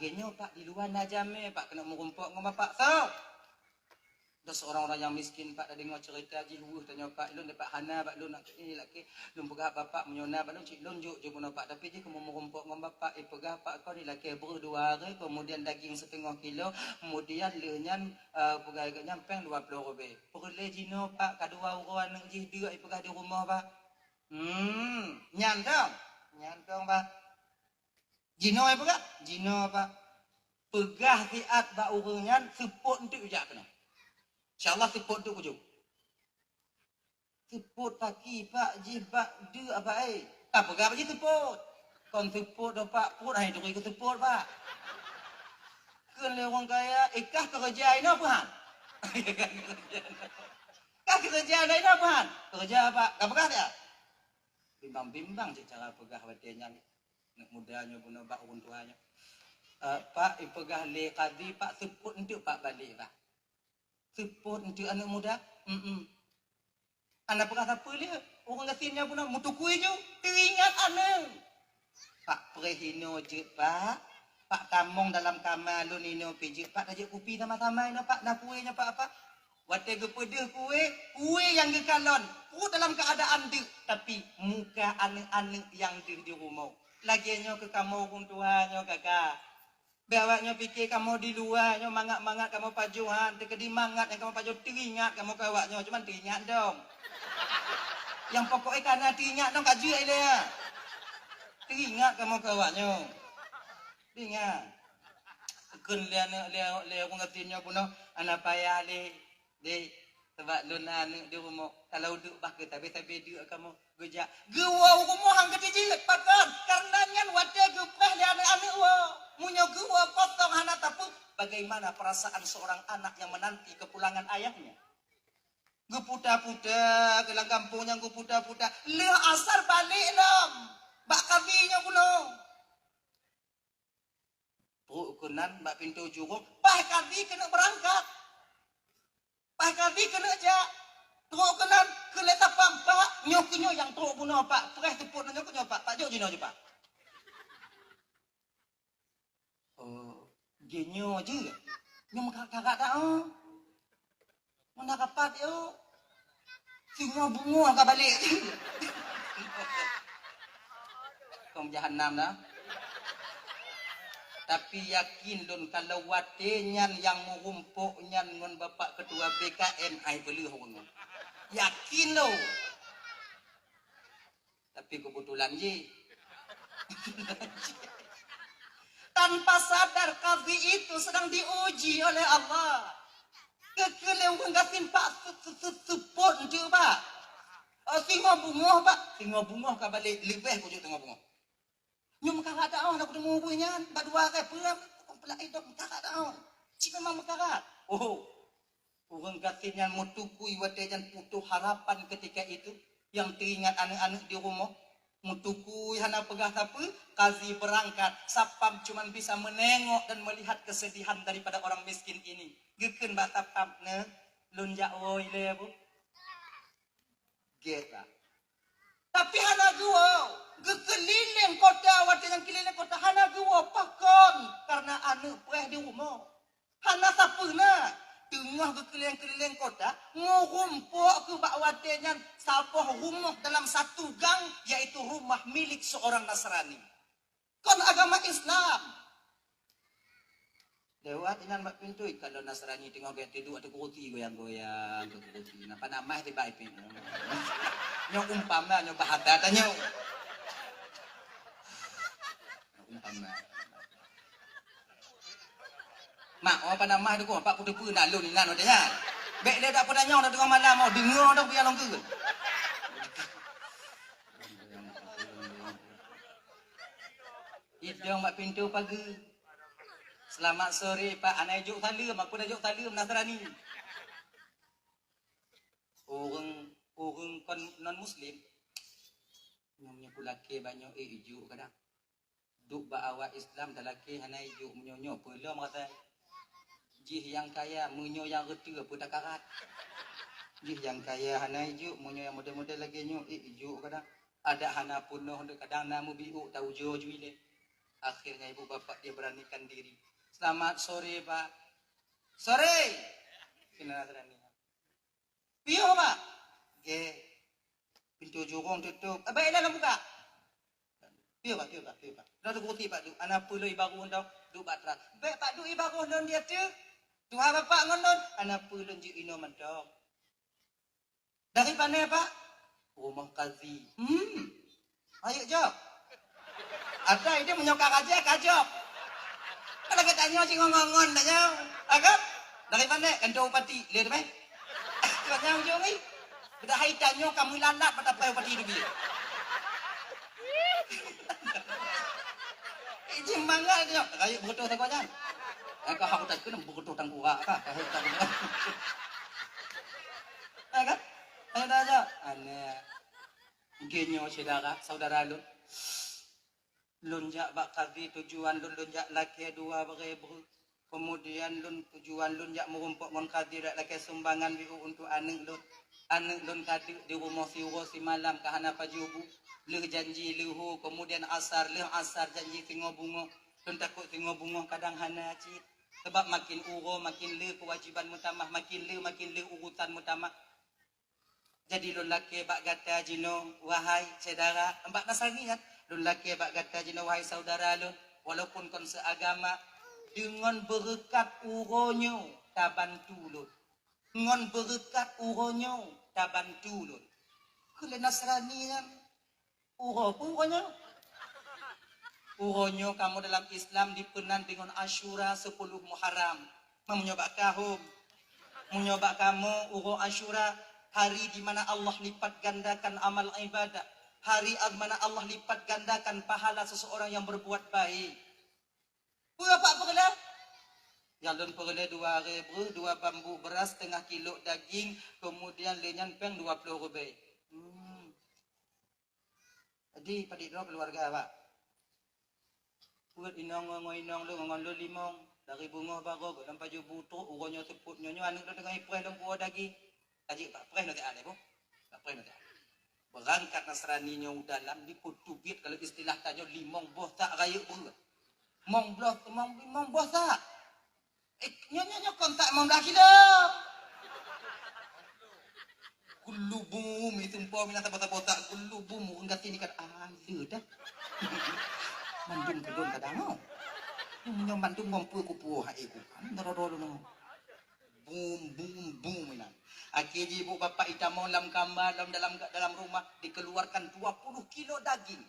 Speaker 1: Genyo Pak di luar najame Pak kena merumpuk ngomong Pak. So. Ada seorang orang yang miskin Pak tadi ngau cerita ji tanya Pak lun dapat hana Pak lun nak ni laki lun pegah bapak menyona Pak lun cik lun juk jumpa Pak tapi ji kamu merumpuk ngomong bapak pegah Pak kau ni laki berdua hari kemudian daging setengah kilo kemudian lenyan pegah nyampeng 20.000. Perle jino Pak kadua orang nak ji dia pegah di rumah Pak. Nyantong Pak. Jino pegah? Jino Pak. Pegah tiat Pak urungan support untuk ujak kena. InsyaAllah siput tu ujung. Siput pagi pak jibak du apa apa gak begitu siput. Kon siput do pak put hai tu ikut siput pak. Keun le orang kaya ikah kerja ini apa han? Kah kerja ini apa han? Kerja pak. Apa dia? Bimbang-bimbang cik cara pegah watinya nak mudanya pun pak urun tuanya. Pak ipegah le kadi pak siput untuk pak balik pak. Support untuk anak muda. Anak pegah apa dia? Orang gasinnya pun nak mutukui je. Teringat anak. Pak Prehino je Pak. Pak kamong dalam kamar lu nino pijik pak tajik kupi sama-sama ino pak na kuenya pak apa wate gepede kue yang gekalon dalam keadaan di tapi muka aneh-aneh yang di rumah laginya ke kamu pun tuhannya kakak bawanya pikir kamu di luar nyo mangat-mangat kamu pajuan tekedi mangat yang kamu paju teringat kamu kawaknya cuman teringat dong yang pokoknya karena teringat dong kaji dia teringat kamu kawaknya teringat kun le aku ngertinya kuno anak payah le sebab luna di rumah kalau duduk bah tapi duduk kamu gejak gua rumah hang kecil pakan karena nyan wate gepeh le anak-anak wa munyo gua potong hana tapi bagaimana perasaan seorang anak yang menanti kepulangan ayahnya geputa-puta ke dalam kampungnya geputa-puta le asar balik nom bak kabinya kuno Kunan mbak pintu jurung, bah kami kena berangkat, bah kami kena jak, teruk kenan keleta pampak, nyok yang teruk puno pak, pereh tepuk nyok pak jauh jino je pak. Oh, genyo je, nyok kakak dah oh, mana kapat yo, singo bungo agak balik, kau jahanam dah. Tapi yakin lon kalau watenyan yang mengumpuk nyan ngon bapak ketua BKN ai beli hono. Yakin lo. Tapi kebetulan je. Tanpa sadar kafi itu sedang diuji oleh Allah. Kekelewang gatin pak support coba. Singo bungo pak, singo bungo ka balik lebih pujuk tengah bungo. Nyum kakak tahu nak ketemu punya badua kayak peram pelak itu kakak tahu si memang kakak orang katin yang mutukui watejan putus harapan ketika itu yang teringat anak-anak di rumah mutukui hana pegah apa kazi berangkat sapam cuman bisa menengok dan melihat kesedihan daripada orang miskin ini geken batapapne lunjak woi le bu geta tapi hana gua keliling kota waktu yang keliling kota hana gua pakon karena anu preh di rumah hana sapuna tengah keliling kota ngumpuk ke bak watenya sapah rumah dalam satu gang yaitu rumah milik seorang Nasrani kon agama Islam lewat inan mak pintu kalau Nasrani tengok gaya tidur ada kurti goyang-goyang ke kurti napa nama tiba ipin nyok umpama nyok bahata tanya umpama mak apa nama itu kok pak putu pun lalu ni nan odanya bek dia tak pernah nyong dah tengah malam mau dengar dah biar long ke hidung mak pintu pagi selamat sore pak anak juk salam aku dah juk salam Nasrani orang kon non muslim nyomnya kulake banyak ijuk kadang duk bawa Islam dalake hanai juk menyonyo pula mata jih yang kaya menyo yang reti apa tak karat jih yang kaya hanai juk menyo yang model-model lagi nyo ijuk kadang ada hana punoh kadang namu biu tahu jo juile akhirnya ibu bapak dia beranikan diri selamat sore pak sore kena Nasrani piyo pak ge pintu jurung tutup baik dalam buka piyo pak dah tu kurti pak du anak puloi baru ndau du batra baik pak du ibaru ndon dia tu tuha bapak ngonon anak pulun ji ino mendong dari mana pak rumah kazi ayo jawab ada ide menyokak aja kajok kalau kita tanya si ngongon tanya agak dari mana kandung pati lihat mai tanya ujung ni dah hai tanya kamu lalat pada pati itu dia ini mangga dia kayak betul tak kau aku aku tak kena betul tangguh kah kayak tak agak ada aja aneh genyo saudara lu lunjak bak kazi tujuan lun lunjak laki 2,000 kemudian lun tujuan lunjak merumpuk mon kazi dak laki sumbangan biu untuk anak lun kazi di rumah si malam kahana pajubu leh janji lehu kemudian asar janji singo bungo Don takut tengok bunga kadang hana cik. Sebab makin uro, makin le kewajiban mutamah, makin le urutan mutamah. Jadi lelaki bak kata jino, wahai saudara, embak Nasrani kan? Lelaki bak kata jino, wahai saudara lun, walaupun kon seagama, dengan berkat uronyo tabantu lun. Dengan berkat uronyo tabantu lun. Kalau Nasrani kan, uro pun uronyo. Uronyo kamu dalam Islam dipenan dengan Asyura 10 Muharram. Menyoba kahum, menyoba kamu uro Asyura, hari di mana Allah lipat gandakan amal ibadah. Hari di mana Allah lipat gandakan pahala seseorang yang berbuat baik. Berapa perlah? Jalan perlah 2.000, 2 bambu beras, setengah kilo daging, kemudian lenyan peng 20 rupiah. Jadi padik dua keluarga pak. Buat inong lu ngon lu limong dari bunga bago dalam baju butuh uronyo teput nyonyo anu lu dengan ipre dong buah daging. Kaji pak pre nanti ada bu. Pak pre nanti. Berangkat Nasrani nyong dalam di kutubit kalau istilah tanya limong boh tak raya bu. Mong boh tak. Nyonyo kontak mong dah kilo. Gulubum itu empau minat botak gulubum enggak ini kan alu dah. Mandung kedon kadang nyong mandung mampu kupu hai ku kan doro no bum minan akhirnya ibu bapak ita mau dalam kamar dalam rumah dikeluarkan 20 kilo daging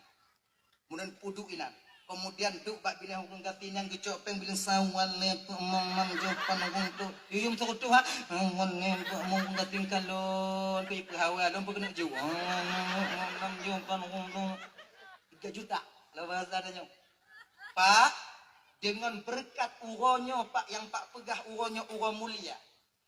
Speaker 1: kemudian puduk inan kemudian duk bak bilang hukum katin yang gecok peng bilang sawan le pemang jopan hukum tu yum tu ha ngon ngem mau katin kalon ke hawa lom pun jual ngom jopan hukum 3 juta. Lepas adanya, Pak, dengan berkat uronyo Pak yang Pak pegah uronyo uro mulia.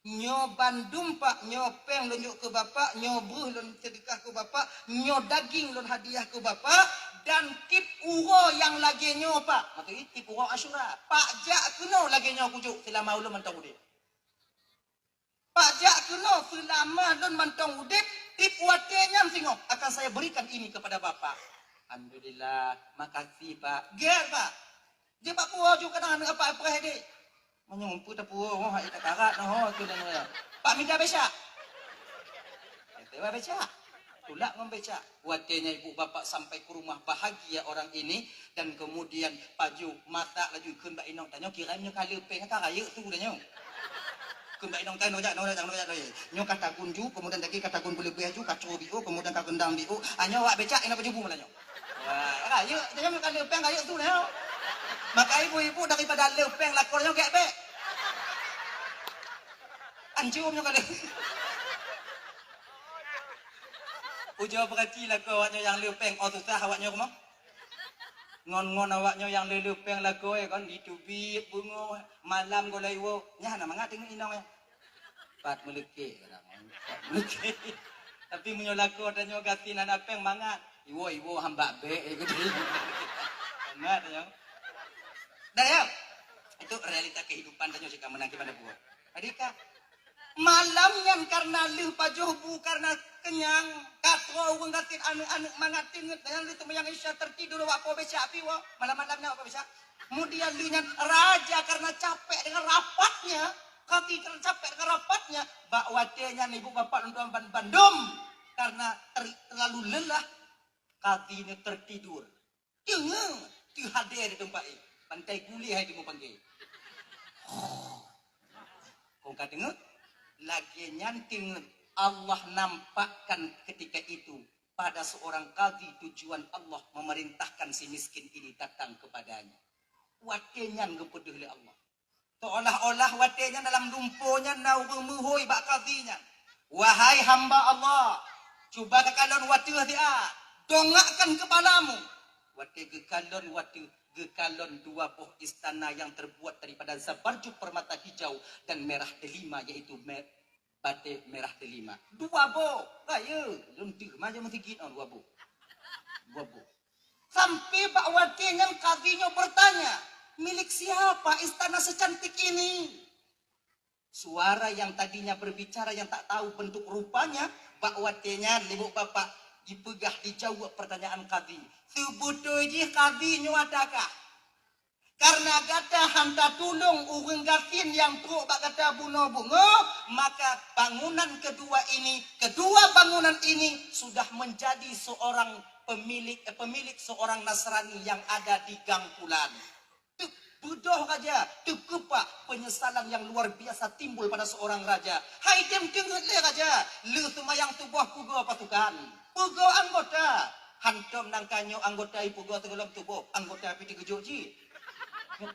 Speaker 1: Nyo bandum Pak, nyo peng lunjuk ke Bapak, nyo bruh lun sedekah ke Bapak, nyo daging lun hadiah ke Bapak, dan tip uro yang lagi nyo Pak. Maksudnya tip uro Asyura. Pak jak kena lagi nyo kujuk selama ulun mantong udip. Pak jak kena selama lun mantong udip, tip watenya singok akan saya berikan ini kepada Bapak. Alhamdulillah, makasih Pak. Ger Pak. Dia Pak puas juga dengan apa hede. Menyumpu tak puas, oh hai tak karat noh tu dan ya. Pak minta beca. Tewa beca. Tulak membeca. Watenya ibu bapak sampai ke rumah bahagia orang ini dan kemudian paju mata laju keun Mbak Inong tanya kiranya kali peng ka raya tu dah nyong. Keun Mbak Inong tanya nojak. Nyong kata kunju kemudian lagi kata kun boleh beju kacau biu kemudian ka gendang biu. Anyo wak beca ina baju bu malanya. Wah, ayo, jangan makan lepeng ayo tu nah. Maka ibu-ibu daripada lepeng lakornya gak be. Anjumnya kali. Ujo berarti lakor awaknya yang lepeng, oh susah awaknya kemang. Ngon awaknya yang lepeng lakor kan ditubit bunga malam golai wo. Nya nama ngak tengok inang ya. Pat meleke kadang. Tapi munyo lakor dan nyo gatin anak peng mangat. Iwo hamba be gitu. Enggak ya. Dah ya. Itu realita kehidupan tanya sih kamu nanti pada buah. Adika malam yang karena lupa jobu karena kenyang katro urang gatin anu mangatin dengan itu yang isya tertidur apa beca api wa malam-malamnya apa beca. Kemudian dengan raja karena capek dengan rapatnya, kaki karena capek dengan rapatnya, bak watenya ibu bapak untuk bandum karena terlalu lelah. Katinya tertidur. Jangan. Itu hadir di tempat ini. Pantai guli hai di panggil. Kau kata dengar? Lagi nyanting Allah nampakkan ketika itu pada seorang kadi tujuan Allah memerintahkan si miskin ini datang kepadanya. Watenya ngepedih oleh Allah. Seolah-olah watenya dalam lumpuhnya naurumuhoi bak kadinya. Wahai hamba Allah, cuba kekalon watih dia. Dongakkan kepalamu. Wate gekalon 2 buah istana yang terbuat daripada zabarjuk permata hijau dan merah delima yaitu bate merah delima. 2 buah. Ayo, luntir macam tigit on 2 buah. 2 buah. Sampai Pak Watenya kadinya bertanya, milik siapa istana secantik ini? Suara yang tadinya berbicara yang tak tahu bentuk rupanya, Pak Watenya ibu bapak dipegah dijawab pertanyaan kadi. Sebetulnya kadi nyo adakah? Karena gata hanta tulung urang gatin yang truk bak gata bunga-bunga, maka kedua bangunan ini sudah menjadi seorang pemilik seorang Nasrani yang ada di Gang Pulan. Budoh raja, kepak penyesalan yang luar biasa timbul pada seorang raja. Hai dem dengar le raja, lu semayang tubuh pugo pasukan, pugo anggota, hantom nangkanyo anggota pugo tegelam tubuh anggota piti gejoji.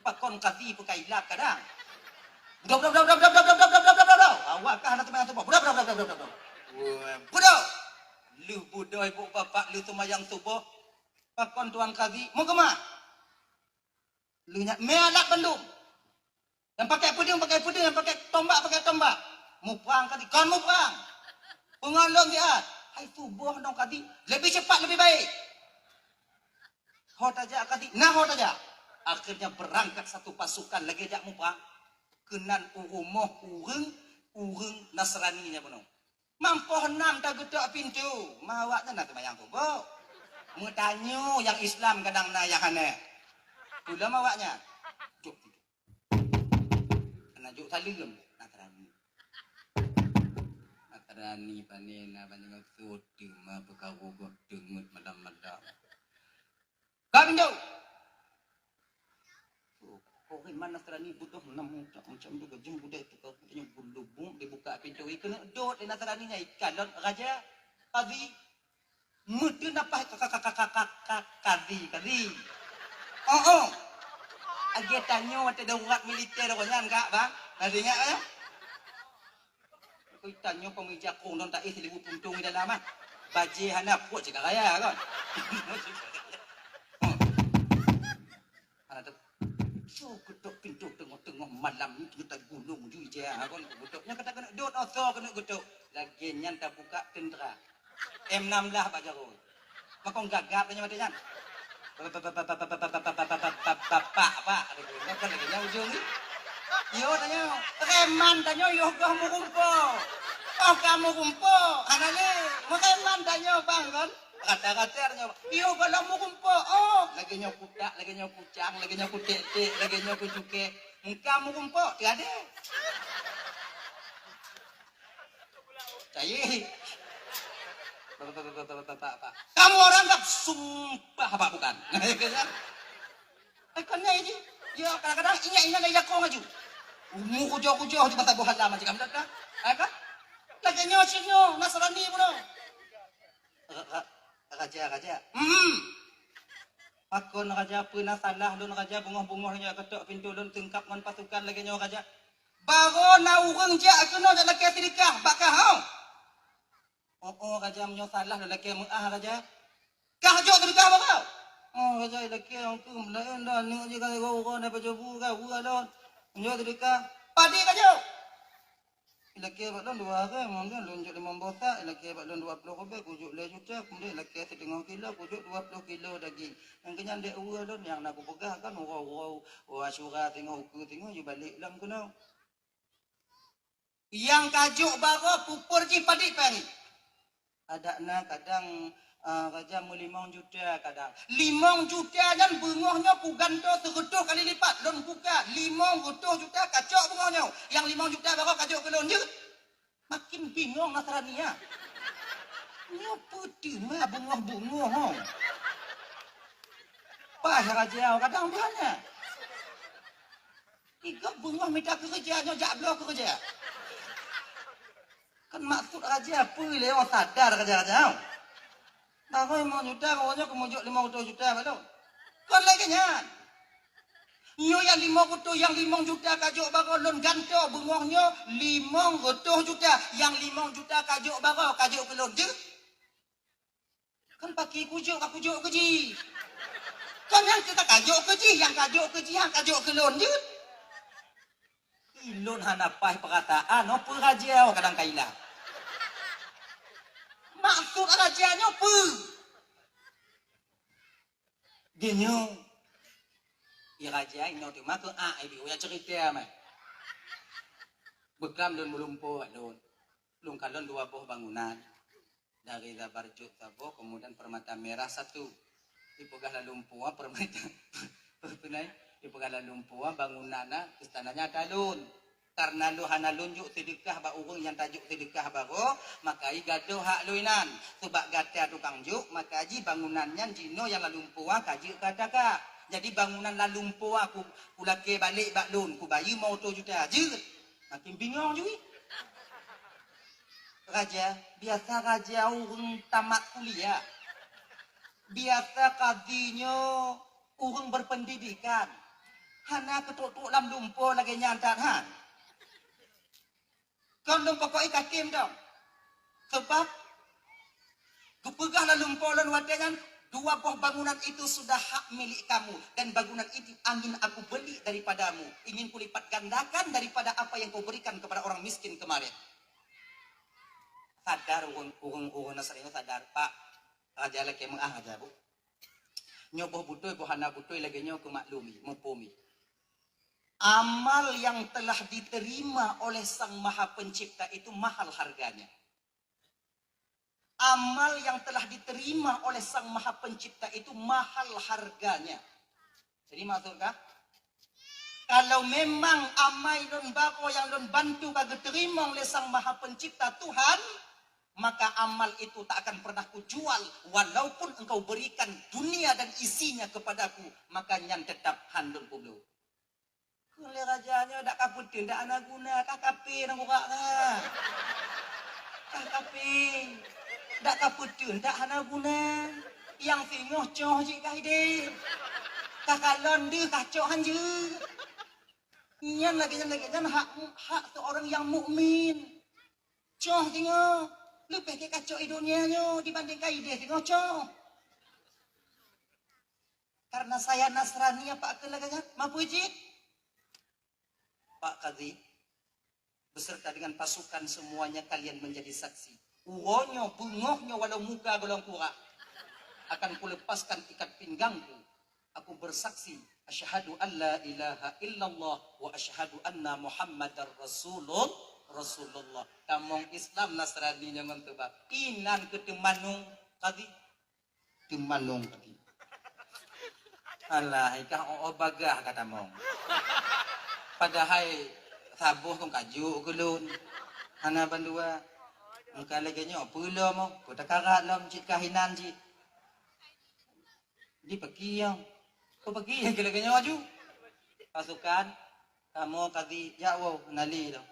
Speaker 1: Pakon kati pekailat kadang. Budak. Awak kah anak semayang tubuh. Budak. Budak. Lu budoh ibu bapak lu semayang tubuh. Pakon tuan kati, mau kemana? Lu nyak melak bandung. Yang pakai pedang, yang pakai tombak. Mu perang kati, kan mu perang. Pengalong dia. Hai tubuh dong kati, lebih cepat lebih baik. Hot aja kati, hot aja. Akhirnya berangkat satu pasukan lagi jak mu perang. Kenan urumoh urung Nasraninya penuh. Mampu henam tak gedak pintu. Mawaknya nak bayang tubuh. Mu tanyo yang Islam kadang na yang hane. Udah mawaknya. Juk. Kena juk salim Nasrani panena panjang sudu ma bekawu dengut malam-malam. Kami jauh. Kau mana Nasrani butuh namun macam tu gajah budak itu kau punya bulubung dibuka pintu kena dot di Nasrani nya ikan raja kazi mutu napa kazi. Oh. Agi tanyo ada darurat militer kau nyan kak bang. Nadinya ya. Kau tanyo pemija kong don tak seribu puntung di dalam ah. Baji hana puak cakap raya kan. Ada so getok pintu tengah-tengah malam ni kita gulung jui je kan getoknya kata kena dot oso kena getok. Lagi nyan tak buka tentera. M16 Pak Jarod. Makong gagap tanya macam nyan. Bapak kan lagi yang ujung ni. Yo tanya, reman tanya yo kamu kumpul. Oh kamu kumpul, anaknya mau reman tanya bang kan? Kata-katanya, yo kalau mau kumpul, oh lagi nyo kuda, lagi nyo kucang, lagi nyo kutek-tek, lagi nyo kucuke. Kamu kumpul, tiada. Cai. Bapak. Kamu orang tak sumpah apa bukan? Ikannya ini, ya kadang-kadang ingat gaya kau maju. Muku jauh di mata buah lama jika mendadak. Apa? Lagi nyo Nasrani pun. Raja. Aku raja pernah salah don raja bungoh-bungohnya ketok pintu don tengkap ngan pasukan lagi nyo raja. Baru na urang jak kena jak laki sedekah bakah hau. Oh raja menyo salah don laki mengah raja. Kah jok sedekah bakau. Oh raja laki yang tu melayan dah ni je kan orang dapat jobu kan buat don. Menyo sedekah padi raja. Laki abak don dua hari mungkin lonjok 5 botak, laki abak don 20 robek kujuk 2 juta, kemudian laki setengah kilo kujuk 20 kilo daging. Yang kenyang dek ura don yang nak pegang kan urau asyura tengok ukur tengok je balik lang kena. Yang kajuk baru pupur je padik pari. Ada nak kadang raja mu 5 juta kadang. 5 juta dan bungohnya puganto segeduh kali lipat. Lon buka 5 juta kacok bungohnya. Yang 5 juta baru kacok ke lon je. Makin bingung Nasrania. Ini putih mah bungoh-bungoh. Pas raja kadang banyak. Tiga bungoh minta kerjanya jablo kerja. Kan maksud raja apa le orang sadar kerja-kerja. Baru 5 juta, orangnya kemujuk 50 juta, betul? Kan lagi nyan. Nyo yang 5 juta kajuk baru lon ganto bungohnya 5 juta. Yang 5 juta kajuk baru kajuk ke lon je. Kan pakai kujuk keji. Kan yang kita kajuk keji, yang kajuk ke lon je. Ilon hanapah perkataan, apa raja kadang kailah. Maksud rajanya apa? Dia nyo. Ya raja ini tu mak ibu ya cerita mah. Bekam don melumpuh don. Lung kalon 2 buah bangunan. Dari Zabarjuk sabo kemudian Permata Merah 1. Dipegah lumpuh permata. Pertunai Di pegala lumpur bangunana istananya talun. Karena lu hana lunjuk sedekah ba urang yang tajuk sedekah baro, maka i gaduh hak luinan. Sebab gata tukang juk, maka ji bangunannya jino yang lalumpur kaji kata. Jadi bangunan lalumpur aku laki balik bak lun, ku bayi mau 2 juta aja. Makin bingung juga. Raja, biasa raja urang tamat kuliah. Biasa kadinya urang berpendidikan. Hana ketuk-tuk lam lumpur lagi nyantar han. Kau lumpur kau ikat kim dong. Sebab kepegahlah lumpur dan wadangan 2 buah bangunan itu sudah hak milik kamu. Dan bangunan itu angin aku beli daripadamu. Ingin kulipat gandakan daripada apa yang kau berikan kepada orang miskin kemarin. Sadar urang Nasrani sadar. Pak, raja lagi mengajar bu. Nyoboh butuh, bohana butuh lagi nyoboh maklumi, mempumi. Amal yang telah diterima oleh Sang Maha Pencipta itu mahal harganya. Amal yang telah diterima oleh Sang Maha Pencipta itu mahal harganya. Jadi maksudkah? Kalau memang amai don bako yang don bantu bagi terima oleh Sang Maha Pencipta Tuhan, maka amal itu tak akan pernah kujual. Walaupun engkau berikan dunia dan isinya kepadaku, maka nyan tetap handun kublu. Kalau rajanya dak kaputin, dak anak guna, kakapi nang buka lah. Kakapi, dak kaputin, dak anak guna. Yang singoh coh cik kaide. Kakalon dia kacau hanje. Nyan lagi hak seorang yang mukmin. Coh singoh, lebih ke kacau dunianya dibanding kaide singoh coh. Karena saya Nasrani apa kelaganya? Mampu ijit? Pak Kadhi, beserta dengan pasukan semuanya kalian menjadi saksi. Uwonya, bungohnya walau muka golong kura. Akan kulepaskan ikat pinggangku. Aku bersaksi, asyhadu an la ilaha illallah wa asyhadu anna Muhammadar Rasulullah. Kamong Islam Nasrani nyangon tebak. Inan ke temanung Kadhi. Temanung Kadhi. Alah, ikah bagah kata mong. Padahal sabuh kong kaju kulun. Hana bandua. Muka lagi nyo pula mo. Kota karat lam cik kahinan cik. Di pergi yang. Kau pergi yang lagi nyo aju. Pasukan. Kamu Kadhi. Ya wow. Nali dong.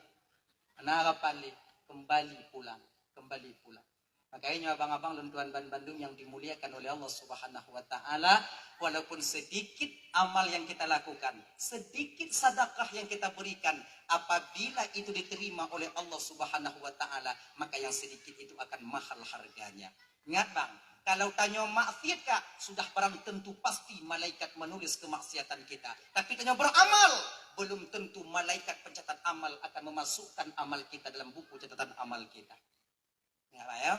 Speaker 1: Anak pali. Kembali pulang. Kembali pulang. Makanya abang-abang dan tuan Bandung yang dimuliakan oleh Allah Subhanahu wa taala, walaupun sedikit amal yang kita lakukan, sedikit sedekah yang kita berikan, apabila itu diterima oleh Allah Subhanahu wa taala, maka yang sedikit itu akan mahal harganya. Ingat Bang, kalau tanya maksiat Kak, sudah barang tentu pasti malaikat menulis kemaksiatan kita. Tapi tanya beramal, belum tentu malaikat pencatat amal akan memasukkan amal kita dalam buku catatan amal kita. Ingat Pak ya?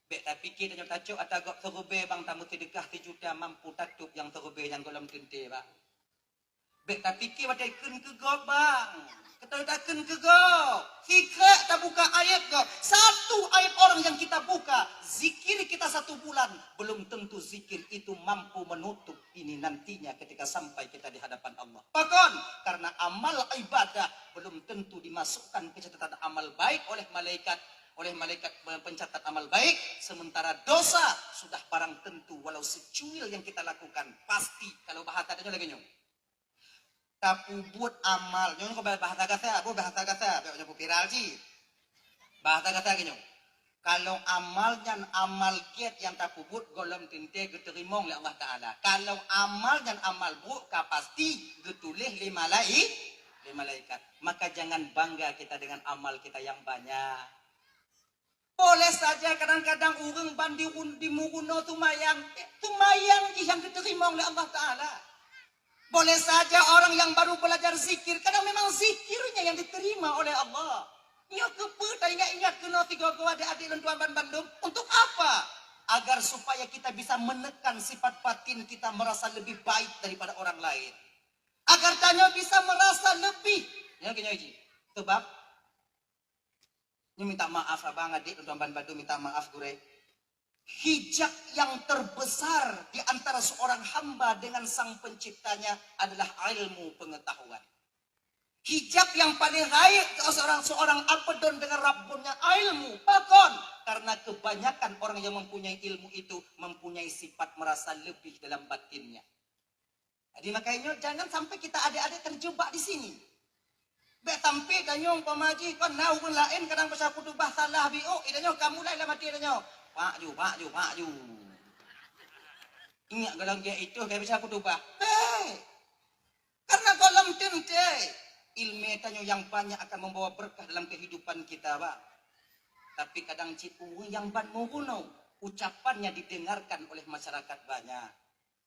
Speaker 1: Bek tapi kita yang tacuk atau gak terube bang tamu sedekah 3 juta mampu tatup yang terube yang golong kente bang. Bek tapi kita wadai kun ke gok bang. Kita tak kun ke gok. Fikir tak buka ayat gok. Satu ayat orang yang kita buka. Zikir kita 1 bulan. Belum tentu zikir itu mampu menutup ini nantinya ketika sampai kita di hadapan Allah. Bahkan karena amal ibadah belum tentu dimasukkan ke catatan amal baik oleh malaikat pencatat amal baik, sementara dosa sudah barang tentu walau secuil yang kita lakukan pasti kalau bahasa tanya lagi nyong tapi buat amal nyong kau bahasa kata apa bahasa kata nyong viral sih bahasa kata nyong kalau amalnya amal kiat yang tak buat golem tinte diterima oleh Allah Taala kalau amalnya amal buruk pasti getulih li malaikat maka jangan bangga kita dengan amal kita yang banyak. Boleh saja kadang-kadang orang bandi di muguno tumayang yang diterima oleh Allah Ta'ala. Boleh saja orang yang baru belajar zikir, kadang memang zikirnya yang diterima oleh Allah. Nyo kepe, ingat kena 3 adik-adik dan tuan Bandung. Untuk apa? Agar supaya kita bisa menekan sifat batin kita merasa lebih baik daripada orang lain. Agar tanya bisa merasa lebih. Ya, kena uji. Sebab ini minta maaf abang adik tuan Bandung minta maaf gure. Hijab yang terbesar di antara seorang hamba dengan sang penciptanya adalah ilmu pengetahuan. Hijab yang paling baik seorang abdon dengan Rabbnya ilmu, pakon. Karena kebanyakan orang yang mempunyai ilmu itu mempunyai sifat merasa lebih dalam batinnya. Jadi makanya jangan sampai kita adik-adik terjebak di sini. Bek tampi danyo pamaji kon nau pun lain kadang pasal kutubah salah bio idanyo kamu lain lah mati danyo. Pak ju. Ingat galang dia itu kayak pasal kutubah. Karena kolam tente ilmu tanyo yang banyak akan membawa berkah dalam kehidupan kita, Pak. Tapi kadang cipu yang ban muguno ucapannya didengarkan oleh masyarakat banyak.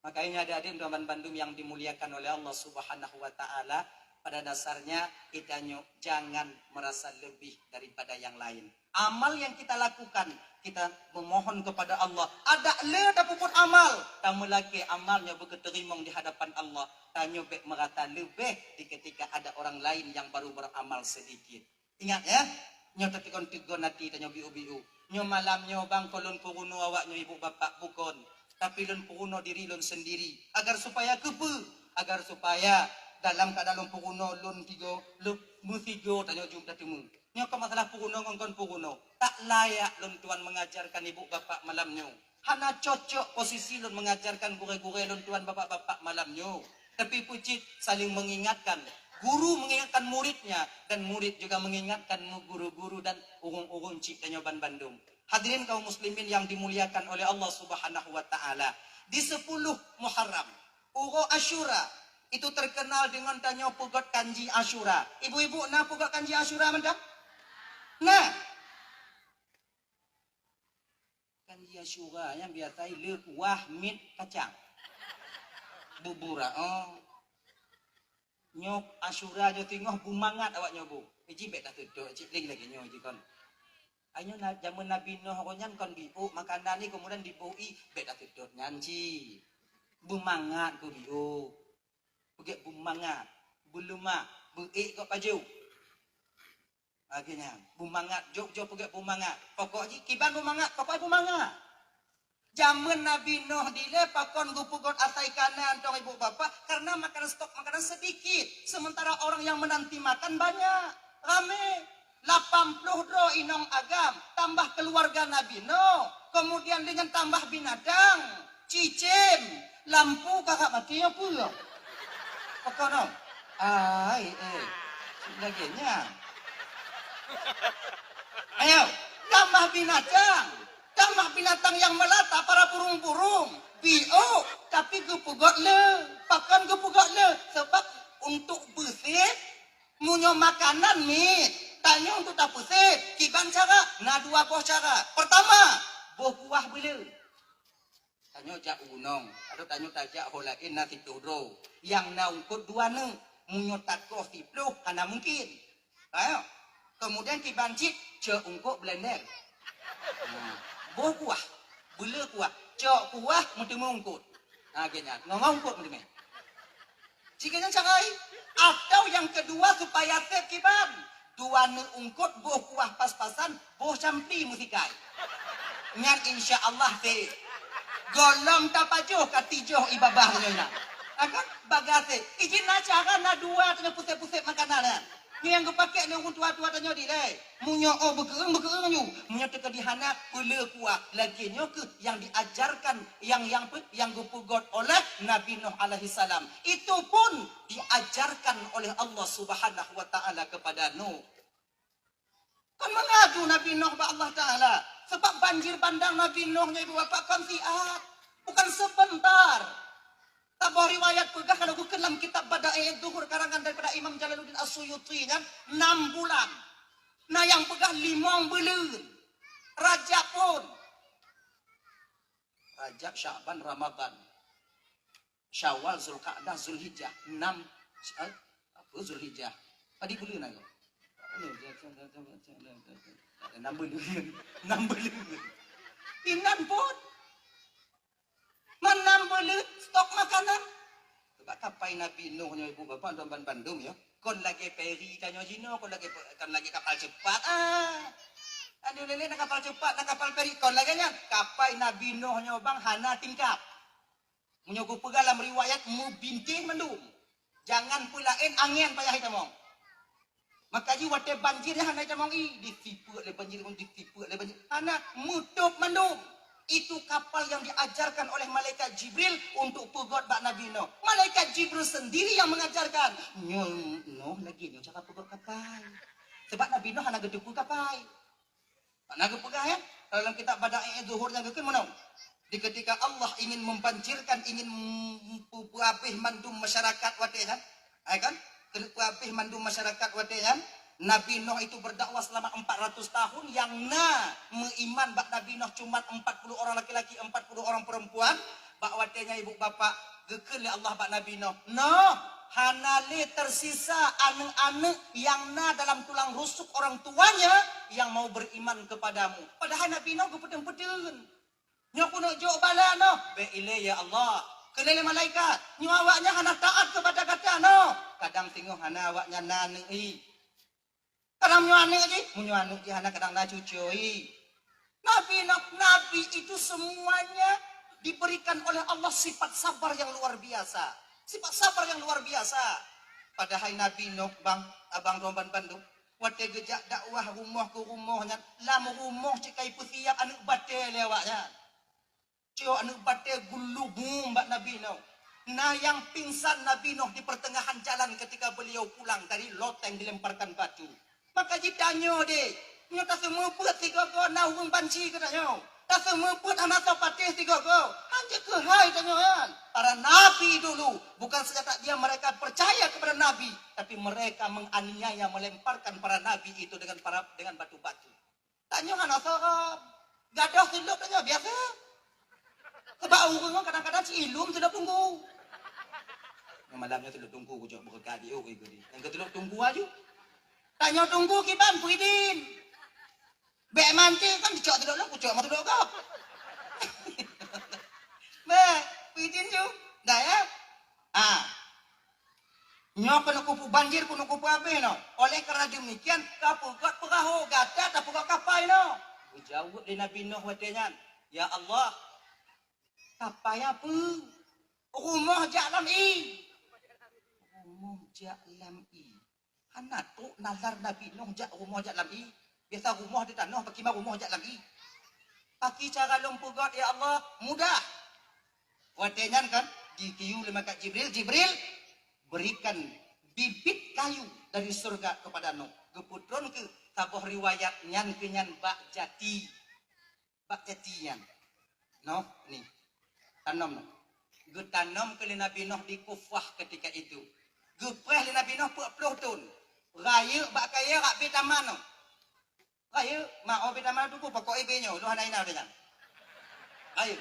Speaker 1: Makanya ada Doman Bandung yang dimuliakan oleh Allah Subhanahu wa taala, pada dasarnya kita jangan merasa lebih daripada yang lain. Amal yang kita lakukan, kita memohon kepada Allah. Ada le puput amal, tamu lagi amalnya berketerima di hadapan Allah. Tanyo bek merata lebih di ketika ada orang lain yang baru beramal sedikit. Ingat ya, nyo tetikon tigo nanti tanyo biu-biu. Nyo malam nyo bang kolon puruno awak nyo ibu bapak bukon. Tapi lun puruno diri lun sendiri. Agar supaya agar supaya dalam keadaan puruno lun tigo lun musigo tanyo jumpa temu. Nyo ke masalah puruno ngongkon puruno. Tak layak lun tuan mengajarkan ibu bapak malam nyo. Hana cocok posisi lun mengajarkan gure-gure lun tuan bapak-bapak malam nyo. Tapi pucit saling mengingatkan. Guru mengingatkan muridnya dan murid juga mengingatkan guru-guru dan urung-urung cik Tanyoban Bandung. Hadirin kaum muslimin yang dimuliakan oleh Allah Subhanahu wa taala. Di 10 Muharram, Uro Asyura itu terkenal dengan tanyo pugot kanji Asyura. Ibu-ibu nah pugot kanji Asyura mana? Nah. Kanji Asyura yang biasa le kuah mit kacang. Bubura nyok Asyura jo tengok bumangat awak nyobu. Eji bet dah tuduk, cik lagi nyo ji kon. Ayo zaman Nabi Nuh konyan kon biu makanan ni kemudian dibui bet dah tuduk nyanci. Bumangat ko biu. Bugek bumangat, buluma, buik kok baju. Akhirnya bumangat jok bugek bumangat. Pokoknya kiban bumangat, pokoknya bumangat. Zaman Nabi Nuh dile pakon gupugon atai kanan tong ibu bapak karena makanan stok makanan sedikit. Sementara orang yang menanti makan banyak. Rame. 80 dro inong agam. Tambah keluarga Nabi Nuh. Kemudian dengan tambah binatang. Cicim. Lampu kakak matinya pula. Pakon dong. Laginya. Ayo. Tambah binatang. Tambah binatang yang melata para burung-burung. Bio, tapi gepugot le. Pakan gepugot le. Sebab untuk bersih, munyo makanan ni. Tanya untuk tak bersih. Kiban cara, na 2 buah cara. Pertama, buah buah bela. Tanya jak unong. Atau tanya tajak holain nasi tudro. Yang na ungkut 2 ne. Munyo takoh sipluh, karena mungkin. Ayo. Kemudian kiban cik, ungkut blender. Buah kuah, bela kuah, cok kuah mesti mengungkut. Akhirnya ngongkut mesti. Jika carai, atau yang kedua supaya set kiban, 2 ungkut buah kuah pas-pasan, buah campi mesti kai. Ngan insya Allah te, golong tapajoh katijoh ibabah nyonya. Akan bagase, izin na cara na 2 tanya pusat-pusat makanan. Ni yang pakai ni orang tua-tua tanya di le. Munyo bekereng nyu. Munyo teka dihana pula kuah. Lagi nyo ke yang diajarkan yang gupugot oleh Nabi Nuh alaihi salam. Itu pun diajarkan oleh Allah Subhanahu wa taala kepada Nuh. Kan mengadu Nabi Nuh ba Allah taala. Sebab banjir bandang Nabi Nuh nya ibu bapak kan siat. Bukan sebentar. Tabah riwayat pegah kalau bukan dalam kitab Badai Zuhur karangan daripada Imam Jalaluddin As-Suyuti kan 6 bulan. Nah yang pegah 5 bulan. Rajab pun. Rajab, Sya'ban, Ramadan. Syawal, Zulqa'dah, Zulhijjah. 6 apa Zulhijjah? Tadi bulan ayo. 6 bulan. 6 bulan. Inan pun. Menambah stok makanan. Sebab kapai Nabi Nuh nya ibu bapak Doman Bandung ya. Kon lagi peri kanyo jino, kon lagi kapal cepat. Aduh lele nak kapal cepat, nak kapal perikon lagi nya. Kapai Nabi Nuh nyo bang hana tingkap. Menyogo pegalam riwayat mu bintin mendum. Jangan pulain angin payah hitamong. Maka ji wate banjir hana hitamong ditipu le banjir ditipu le banjir. Hana mutup mendum. Itu kapal yang diajarkan oleh malaikat Jibril untuk pegot bak Nabi Nuh. Malaikat Jibril sendiri yang mengajarkan. Nuh lagi nyo cakap pegot kapal. Sebab Nabi Nuh hana gedepu kapal. Naga pegah ya. Dalam kitab Bada'i Zuhur yang kekun mana? Di ketika Allah ingin membanjirkan, ingin puapih mandum masyarakat watihan. Kan? Puapih mandum masyarakat watihan. Nabi Nuh itu berdakwah selama 400 tahun. Yang meiman bak Nabi Nuh cuma 40 orang laki-laki, 40 orang perempuan. Bak watihannya ibu bapak. Gekun Allah bak Nabi Nuh. Hanale tersisa anak-anak yang dalam tulang rusuk orang tuanya yang mau beriman kepadamu. Padahal Nabi Nuh gepedeng-pedeng. Nyo kuno jo bala no. Be ile ya Allah. Kelele malaikat. Nyo awaknya hana taat kepada kata no. Kadang tengok hana awaknya nane kadang nyo ane aja. Nyo anu ji hana kadang na cucui. Nabi itu semuanya diberikan oleh Allah sifat sabar yang luar biasa. Sifat sabar yang luar biasa. Padahal Nabi Nuh bang, abang Romban Bandung. Wate gejak dakwah rumah ke rumahnya. Lama rumah cikai putih anak batai lewatnya. Cio anak batai gulu mbak Nabi Nuh. Nah yang pingsan Nabi Nuh di pertengahan jalan ketika beliau pulang dari loteng dilemparkan batu. Maka ditanya deh. Nyata semua buat tiga go na hubung banci katanya. Tak semua pun anak patih tiga go. Hanya ke hai tanyakan. Para nabi dulu. Bukan saja dia mereka percaya kepada nabi. Tapi mereka menganiaya, melemparkan para nabi itu dengan batu-batu. Tanyakan asal gadah silap tanya biasa. Sebab orang kadang-kadang si ilum tidak tunggu. Yang malamnya tidak tunggu. Kujak berkadi. Yang ketuluk tunggu aja. Tanya tunggu kiban puidin. Bek manti kan dicok tidak lah, kucok matu dok. Bek, puidin ju. Dah ya. Nyok kena kupu banjir kena kupu apa no. Oleh kerana demikian kapu kat perahu gata tak pura kapal no. Jauh di Nabi Nuh watenya. Ya Allah. Kapal apa? Rumah jalan Rumah jalan Anak tu nazar Nabi Nuh rumah jalan Biasa rumah di tanah, pakai rumah jak lagi. Pakai cara lompugat, ya Allah, mudah. Watenyan kan, dikiu lima kat Jibril. Jibril, berikan bibit kayu dari surga kepada Nuh. Geputron ke tabuh riwayat nyan kenyan bak jati. Bak jatian. No, ni. Tanam no. Getanam ke Nabi Nuh di Kufah ketika itu. Gepreh Nabi Nuh 40 tahun. Raya bak kaya rak betaman no. Ayo, mak obi nama tu pokok ibunya, lu hana ina dengan. Ayo.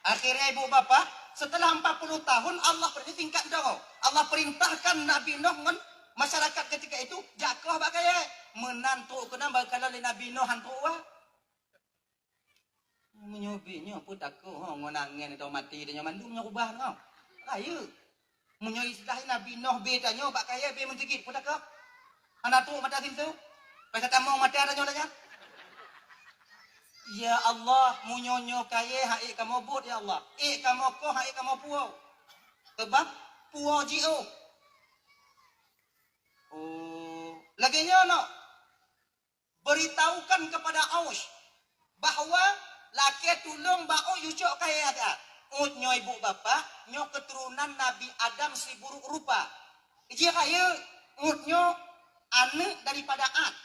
Speaker 1: Akhirnya ibu bapa setelah 40 tahun Allah tingkat dong. Allah perintahkan Nabi Nuh masyarakat ketika itu jakoh bak kaya menantu kena bakalan Nabi Nuh hantu wah. Menyobinya pun takut ngonangen atau mati dia mandum nya ubah ngau. Ayo. Munyo istilah Nabi Nuh bedanya bak kaya be mentigit pun takut. Anak tu mata tu. Pasal tamu mati ada nyolanya. Ya Allah, munyonyo kaya hai kamu bud ya Allah. Kamu ko hai kamu puau. Sebab puau jio. Lagi nyono. Beritahukan kepada Aus bahwa laki tulung bau yucok kaya ada. Nyo ibu bapa, nyo keturunan Nabi Adam si buruk rupa. Dia kaya nyo anak daripada anu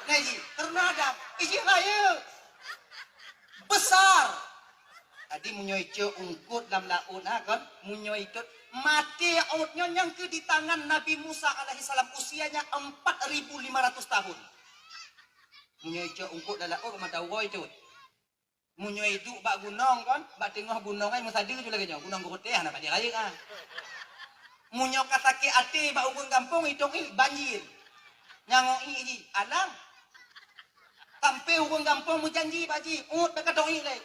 Speaker 1: Naji, ternadak. Iji kaya besar. Tadi munyoy ce ungkut dalam laut kan, munyoy ke mati outnya yang ke di tangan Nabi Musa alaihissalam usianya 4.500 tahun. Munyoy ce ungkut dalam laut mata woi itu. Munyoy itu bak gunung kan, bak tengah gunung ai musadir tu lagi gunung guruteh nak dia raya kan. Munyo katake ate bak ugun kampung itu banjir. Nyangok ini alang. Sampai ugun kampung mu janji baji, ut bak dong le.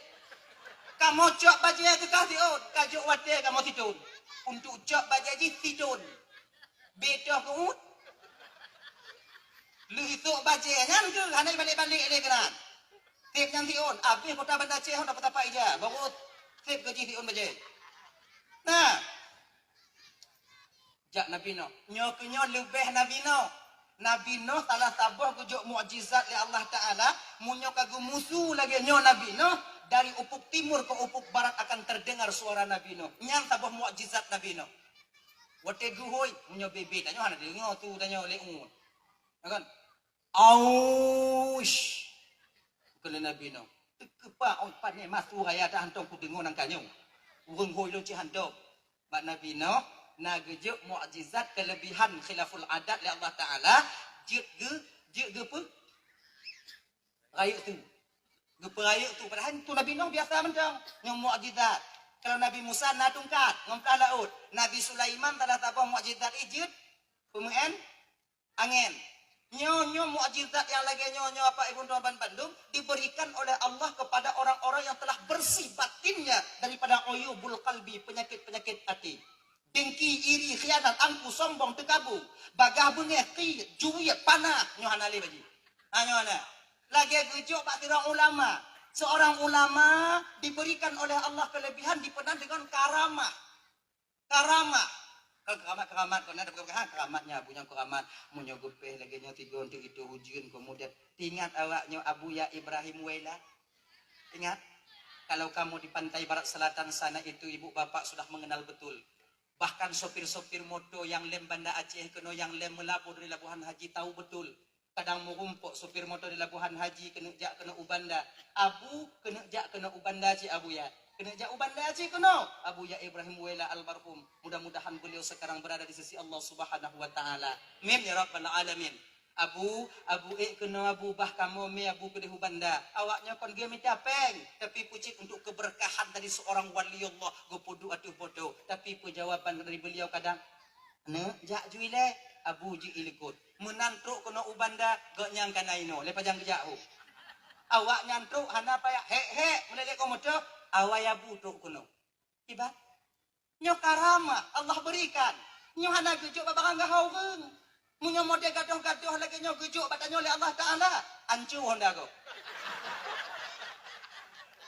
Speaker 1: Kamu cok baji ke kasih ut, kajuk wate kamu tidun. Untuk cok baji tidun. Beto ke ut, Lu itu baca nyan ke hanai balik-balik le kenan. Tip yang tiun, habis kota Banda Aceh dah dapat apa ija. Baru tip gaji tiun baca. Nah, jak Nabi Nuh. Nyo lebih Nabi Nuh. Nabi Nuh salah tabah kujuk mukjizat li Allah Taala, munyo kagum musuh lagi nyo Nabi Nuh dari ufuk timur ke ufuk barat akan terdengar suara Nabi Nuh. Nyang tabah mukjizat Nabi Nuh. Wate guhoi munyo bebe tanyo hana dengo tu tanyo leu. Kan? Aush. Kena Nabi Nuh. Kepa on pan ni masuk raya dah hantong ku dengo nang kanyo. Urang hoi lo ci hantong. Mak Nabi Nuh nagejuk mukjizat kelebihan khilaful adat li Allah Taala je ge pun raya tu. Ge peraya tu padahal tu Nabi Nuh biasa mentang yang mukjizat. Kalau Nabi Musa na tungkat ngomtah laut, Nabi Sulaiman tada tabah mukjizat ijud pemen angin. Nyo mukjizat yang lagi nyo apa Ibu Tuan Bandung diberikan oleh Allah kepada orang-orang yang telah bersih batinnya daripada uyubul qalbi, penyakit-penyakit hati. Dengki, iri, khianat, angku, sombong, tekabu, bagah bengeh, qi, juwiyat, panah, nyo hanali baji. Nyo hana. Lagi gejuk pak tirang ulama. Seorang ulama diberikan oleh Allah kelebihan dipenan dengan karamah. Karamah. Keramat kau nak keramatnya punya keramat munyo gepeh lagi nyo tiga untuk itu ujian kemudian ingat awaknya Abu Ya Ibrahim Waila. Ingat kalau kamu di pantai barat selatan sana itu ibu bapak sudah mengenal betul. Bahkan sopir-sopir moto yang lem Banda Aceh kena yang lem melabur dari Labuhan Haji tahu betul. Kadang merumpuk sopir motor di Labuhan Haji kena jak kena ubanda. Abu kena jak kena ubanda ci Abu Ya. Kena jak ubanda ci kena. Abu Ya Ibrahim Waila almarhum. Mudah-mudahan beliau sekarang berada di sisi Allah Subhanahu wa taala. Amin ya rabbal alamin. Abu kena Abu bah kamu me Abu kedih ubanda. Awaknya kon ge capeng tapi pucik untuk keberkahan dari seorang wali Allah go podo atuh podo. Tapi jawaban dari beliau kadang ne jak juile Abu ji ilikut. Menantruk kena ubanda gak nyangka naino lepas jang jauh. Awak nyantruk hana payah he mulai komodo awak Abu truk kuno. Tiba nyo karama Allah berikan. Nyo hana gejuk babang gahaureng. Munyo mode gadoh-gadoh lagi nyo gejuk badanyo oleh Allah Taala. Ancu Honda go.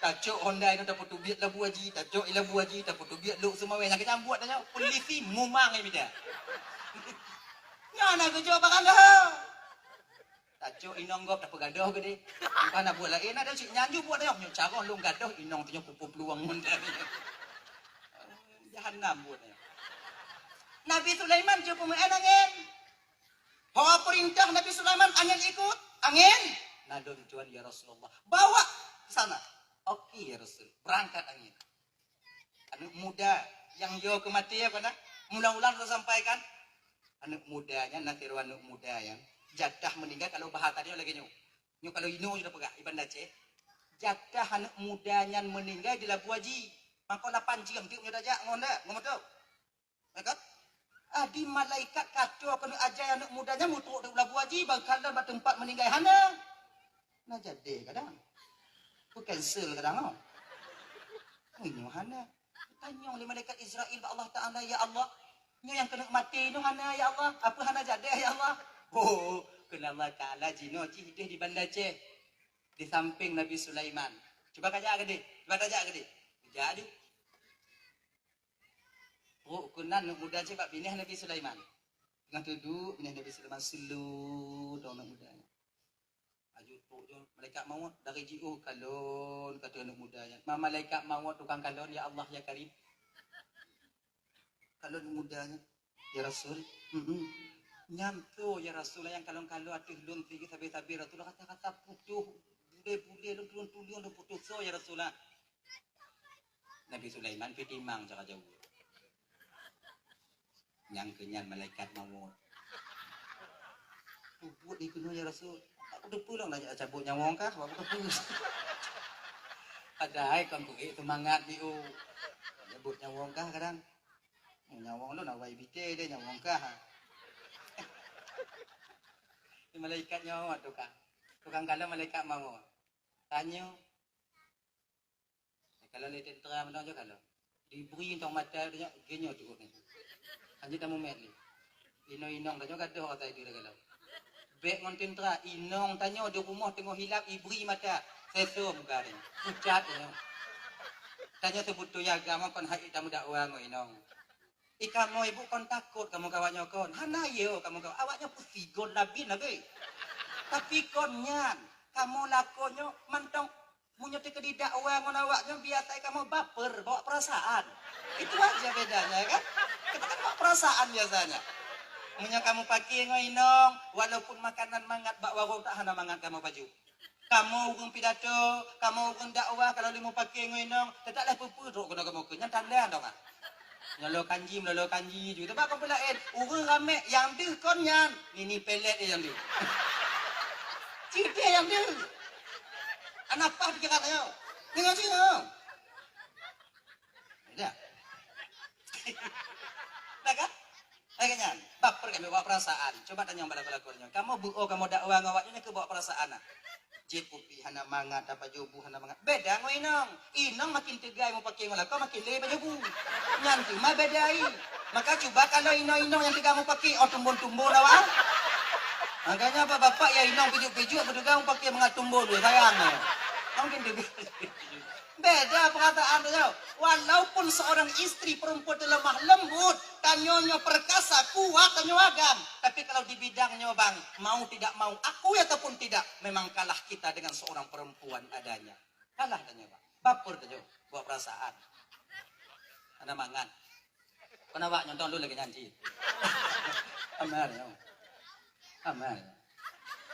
Speaker 1: Tajuk Honda itu dapat tubiat labu haji, tajuk labu haji dapat tubiat luk semua weh nak buat tanya polisi mumang ni dia. Nyo hana gejuk babang gahaureng. Tajuk inong gop dapat gadoh gede. Bukan nak buat lain ada cik nyanju buat tanya nyo cara lu gadoh inong tu nyo pupu peluang Honda ni. Jahanam buat tanya. Nabi Sulaiman cukup menangin. Bawa perintah Nabi Sulaiman angin ikut. Angin. Nadon tuan ya Rasulullah. Bawa ke sana. Oke ya Rasul. Berangkat angin. Anak muda yang jauh kematian apa nak? Mula-mula saya sampaikan. Anak mudanya nanti anak muda yang jadah meninggal kalau bahasa dia lagi nyu. Nyu kalau ino sudah pegang Iban Aceh. Jadah anak mudanya meninggal di Labu Haji. Maka 8 jam tiup nya dajak ngonda, ngomong tu. Kan? Adi malaikat kata kena ajar anak mudanya mutuk di Labu Haji bangkalan tempat meninggal hana. Nah jadi kadang. Ku cancel kadang oh. Ini hana. Tanya oleh malaikat Israel Allah Taala ya Allah. Nyo yang kena mati nu hana ya Allah. Apa hana jadi ya Allah? Oh, kena Allah Taala jino hidup di Banda Aceh. Di samping Nabi Sulaiman. Coba kajak gede. Coba kajak gede. Jadi oh, kunan muda cakap binih Nabi Sulaiman. Dengan duduk binih Nabi Sulaiman selu anak muda. Aju tu je malaikat maut dari jiu kalon kata anak mudanya. Malaikat maut tukang kalon ya Allah ya Karim. Kalon mudanya ya Rasul. Nyantu ya Rasul yang kalon-kalon atuh lun tinggi tabi-tabi Rasul kata-kata putuh bule-bule lun putuh so ya Rasulullah. Nabi Sulaiman pitimang cara jauh. Yang kenyan malaikat maut. Buat di kuno ya Rasul. Aku udah pulang nanya cabut nyawong kah? Aku udah pulang. Padahal kan ku itu mangat diu. Cabut nyawong kah kadang. Nyawong lu nak wai bike dia nyawong kah. Di malaikat maut tukang. Tukang kalau malaikat maut. Tanya. Kalau lihat tentera mana aja kalau. Diberi untuk mata dia genyo tu ni. Anjir kamu meli. Ino-inong dah juga doh kata itu kalau. Bek ngontin tra inong tanya di rumah tengok hilap ibri mata. Sesom garing. Pucat ya. Tanya sebut tu ya agama kon hai tamu dakwah ngo inong. Kamu ibu kon takut kamu kawannya kon. Hana yo kamu kawan awaknya pusigon labi nabe. Tapi konnya kamu lakonyo mantong punya ke dakwah ngon awaknya biasa kamu baper bawa perasaan. Itu aja bedanya kan? Kita kan bawa perasaan biasanya. Punya kamu pakai ngoinong, walaupun makanan mangat bak warung tak hana mangat kamu baju. Kamu urung pidato, kamu urung dakwah kalau limu pakai ngoinong, tetaplah pupu dok guna kamu kenyang tanda dong ah. Melolo kanji juga. Sebab kamu lain, urung rame yang dia konyan, ini pelet dia yang dia. Cita yang dia. Anak apa pikirannya? Tengok sini. Dah. Dah kan? Kayaknya baper kami bawa perasaan. Coba tanya pada lakonnya. Kamu buo kamu dakwah ngawaknya ke bawa perasaan. Jep pupi hana mangat apa jobu hana mangat. Beda ngoinong. Inong makin tegai mau pakai ngolah kau makin leba jobu. Nyanti mah bedai. Maka coba kalau inong yang tiga mau pakai tumbon awak. Makanya apa bapak ya inong pijuk-pijuk berduga mau pakai mengatumbo dulu sayangnya. Mungkin dia beda perkataan tu. Walaupun seorang istri perempuan itu lemah lembut, tanyonya perkasa, kuat, tanyo agam. Tapi kalau di bidangnya bang, mau tidak mau, aku ataupun tidak, memang kalah kita dengan seorang perempuan adanya. Kalah tanyo bang. Baper tanyo, buat perasaan. Ada mangan. Kenapa nyonton dulu lagi nyanyi? Amar ya. Amar.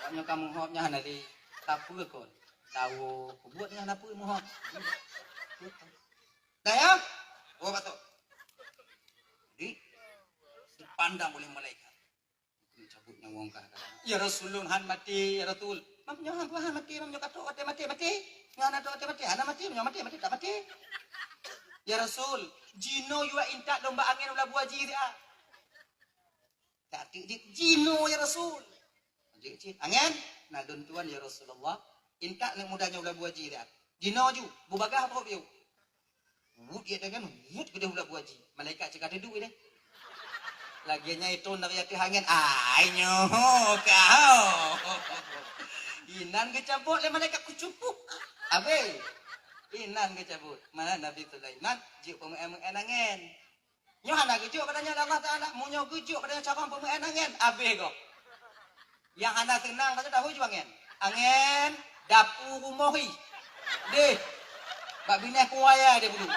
Speaker 1: Tanyo kamu hopnya nanti tapu kon. Tahu buatnya apa mau hop. Daya, oh betul. Dipandang oleh malaikat. Cabutnya wong kah. Ya Rasulun han mati, ya Rasul. Mamnya han mati, mamnya kata mati. Ngana tu mati, ana mati, mamnya mati tak mati. Ya Rasul, jino juga intak domba angin ulah buah dia. Tak jino ya Rasul. Angin, nah tuan ya Rasulullah. Intak nak mudahnya ulah buah dia. Jino ju, bubagah apa biu. Wud dia dengan wud gede ulah buaji. Malaikat cakap ada duit deh. Laginya itu nak ya kehangan. Ayo kau. Inan kecabut le malaikat kucupuk. Abe. Inan kecabut. Mana Nabi Sulaiman juk pemenangan. Nyo hana gejuk katanya Allah Taala, munyo gejuk katanya cara pemenangan. Abe kok. Yang hana senang kata tahu ju angin. Angin dapur rumohi. Deh. Bak binah kuaya dia dulu.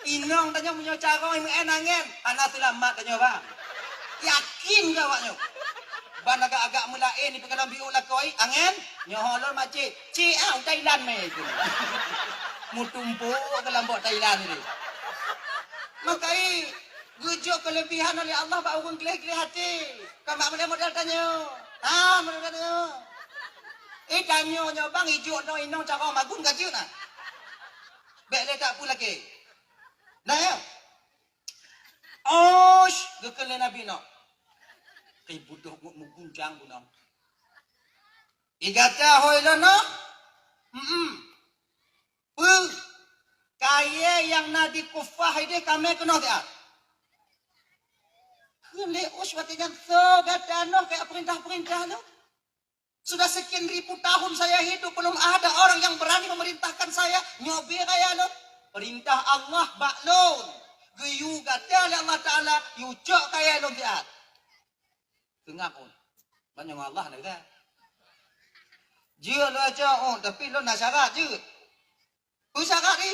Speaker 1: Inong tanya punya cara yang enangen. Anak selamat tanya bang. Yakin ke awaknya? Ban agak-agak mulain di pekalan biu lah koi. Angen? Nyoholor macik. Cik Thailand meh itu. Mutumpu ke lambok Thailand ini. Makai gujuk kelebihan oleh Allah bak urung kelih-kelih hati. Kamak model tanya. Model tanya. Tanyo nyo bang ijuk no inong cara magun gaji na. Bek le tak pula ke. Nah ya. Osh, gekele Nabi no. Kay budoh mo mugunjang guna. Igata hoy lo no. Kaya yang nadi kufah ide kami kena dia. Kele osh watigan so gata no kayak perintah-perintah no. Sudah sekian ribu tahun saya hidup, belum ada orang yang berani memerintahkan saya. Nyobi kaya lo. Perintah Allah baklon. Geyu gata oleh Allah Ta'ala. Yujok kaya lo diat. Tengah pun. Banyak Allah nak kata. Dia lo aja tapi lo nak syarat je. Bu syarat ni.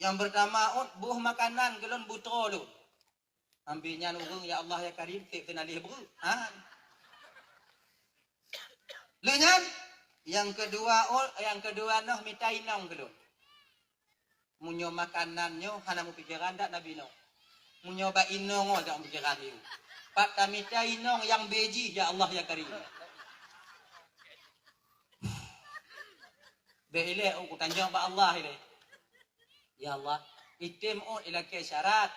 Speaker 1: Yang pertama buah makanan gelon butro lo. Ambilnya nurung ya Allah ya Karim. Tak kena lihat Lenyan, yang kedua noh mitai nong kedon. Munyo makanannya hana mu pikiran dak Nabi no. Munyo ba inong dak mu pikiran dia. Pak mitai nong yang beji ya Allah ya Karim. Be ile aku tanya ba Allah ile. Ya Allah, item ila ke syarat.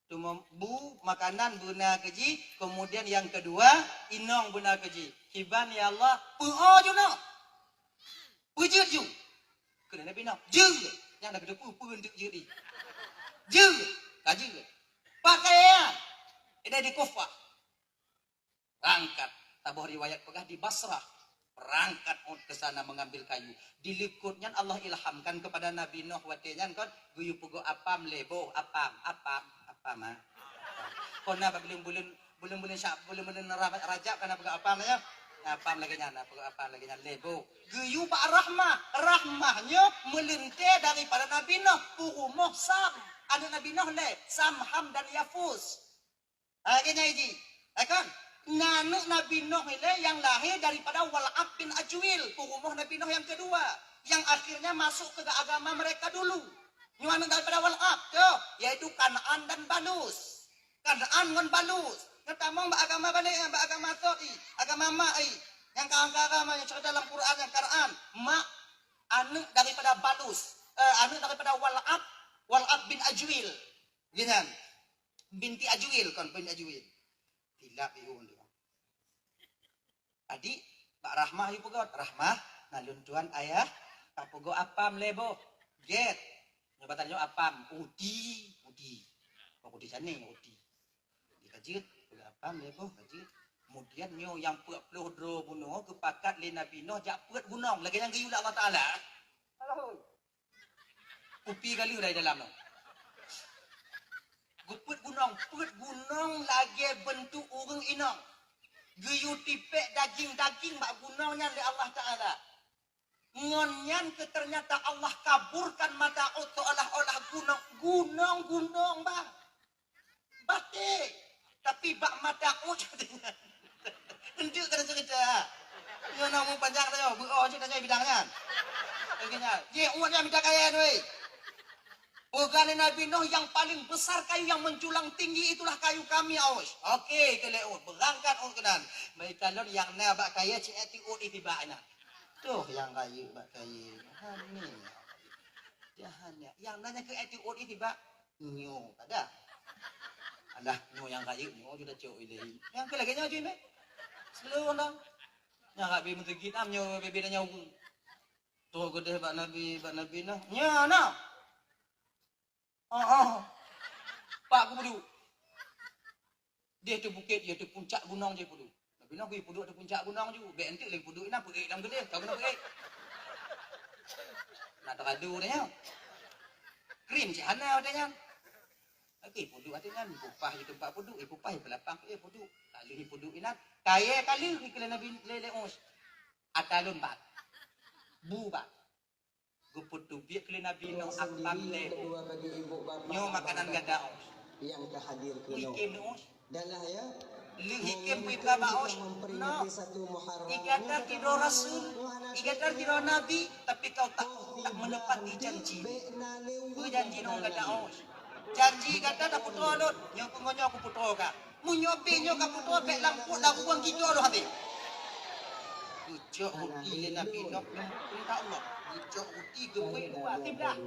Speaker 1: Cuma bu makanan guna keji, kemudian yang kedua inong guna keji. Hiban ya Allah, pu'o no. Pujud ju. Kena Nabi nak, je. Yang nak kedepu untuk je di. Je. Kaji. Pakaian. Ini di kufah. Berangkat. Tabuh riwayat pegah di Basrah. Berangkat ke sana mengambil kayu. Dilikutnya Allah ilhamkan kepada Nabi Nuh watenya kan guyu pugo apam lebo apam mah. Kona belum syak belum raja kana pugo apam ya. Apam lagi nyana pugo apam lagi nyana lebo. Guyu pak rahmahnya melintir daripada Nabi Nuh pugumoh Sam. Ada Nabi Nuh le Sam, Ham dan Yafus. Akhirnya ini, kan? Nanuk Nabi Nuh ini yang lahir daripada Wal'ad bin Ajwil, purumuh Nabi Nuh yang kedua, yang akhirnya masuk ke agama mereka dulu. Yang daripada Wal'ad, yaitu Kanaan dan Balus. Kanaan dan Balus. Pertama agama balik, agama Sodi, agama Ma'i, yang agama yang cerita dalam Quran yang Kanaan, anak daripada Balus, anak daripada Wal'ad bin Ajwil, gitu. Binti Ajwil kan binti Ajwil. Tidak biun dia. Adik Pak Rahmah ibu got Rahmah nalun tuan ayah kapogo apam lebo get nyobatannya apam udi kok udi jane udi dikajit apam lebo kajit kemudian nyo yang 40 dro bunuh kepakat le Nabi Nuh jak peut gunung lagi yang gayulah Allah Taala. Halo. Upi kali udah dalam no. Guput gunung lagi bentuk urang inang. Geyu tipek daging mak gunungnya oleh Allah Ta'ala. Ngonyan ke ternyata Allah kaburkan mata oto olah gunung bang. Batik. Tapi bak mata oto. Tentu kena cerita. Nyo namu panjang saja. Cerita saya bidangnya. Begini. Dia uatnya minta kaya doi. Bukan Nabi Nuh yang paling besar kayu yang menjulang tinggi itulah kayu kami awas. Okey keleut berangkat kenan. Baik kalau yang na bak kaya ceti ut itibana. Tuh yang kayu bak kayu. Hani. Jahannya. Yang nanya ke eti ut itiba nyo ada. Alah nyo yang kayu nyo sudah cok ile. Yang ke lagi nyo jime. Seluruh dong. Yang gak bimu tegit am nyo bebedanya hukum. Tuh gede bak Nabi Nuh. Nyo no. Pak aku pudu. Dia tu bukit, dia tu puncak gunung je pudu. Nabi Nuh pergi pudu ada puncak gunung je. Be entik lagi pudu ina pergi dalam gede, kau kena pergi. Nak teradu dia. Krim si hana dia. Okey pudu artinya pupah di tempat pudu, pupah di belakang pudu. Kali pudu ina, kaya kali ke Nabi leleos. Atalun bat. Bu bat. Guput tubik ke Nabi Nuh apam lebo. Nyo makanan gadao.
Speaker 2: Yang kehadir ke
Speaker 1: Hikim nos.
Speaker 2: Dalah ya.
Speaker 1: Lu hikim puita baos. No. Igatar kiro Rasul. Igatar kiro Nabi. Tapi kau tak menepati janji. Ku janji nong gadaos. Janji kata tak putra lot. Nyo pengonyo aku putra ka. Munyobe nyo ka putra pek lamput dah buang kita doh hati. Ucok uti Nabi Nuh minta Allah. Ucok uti gepui dua tiblah.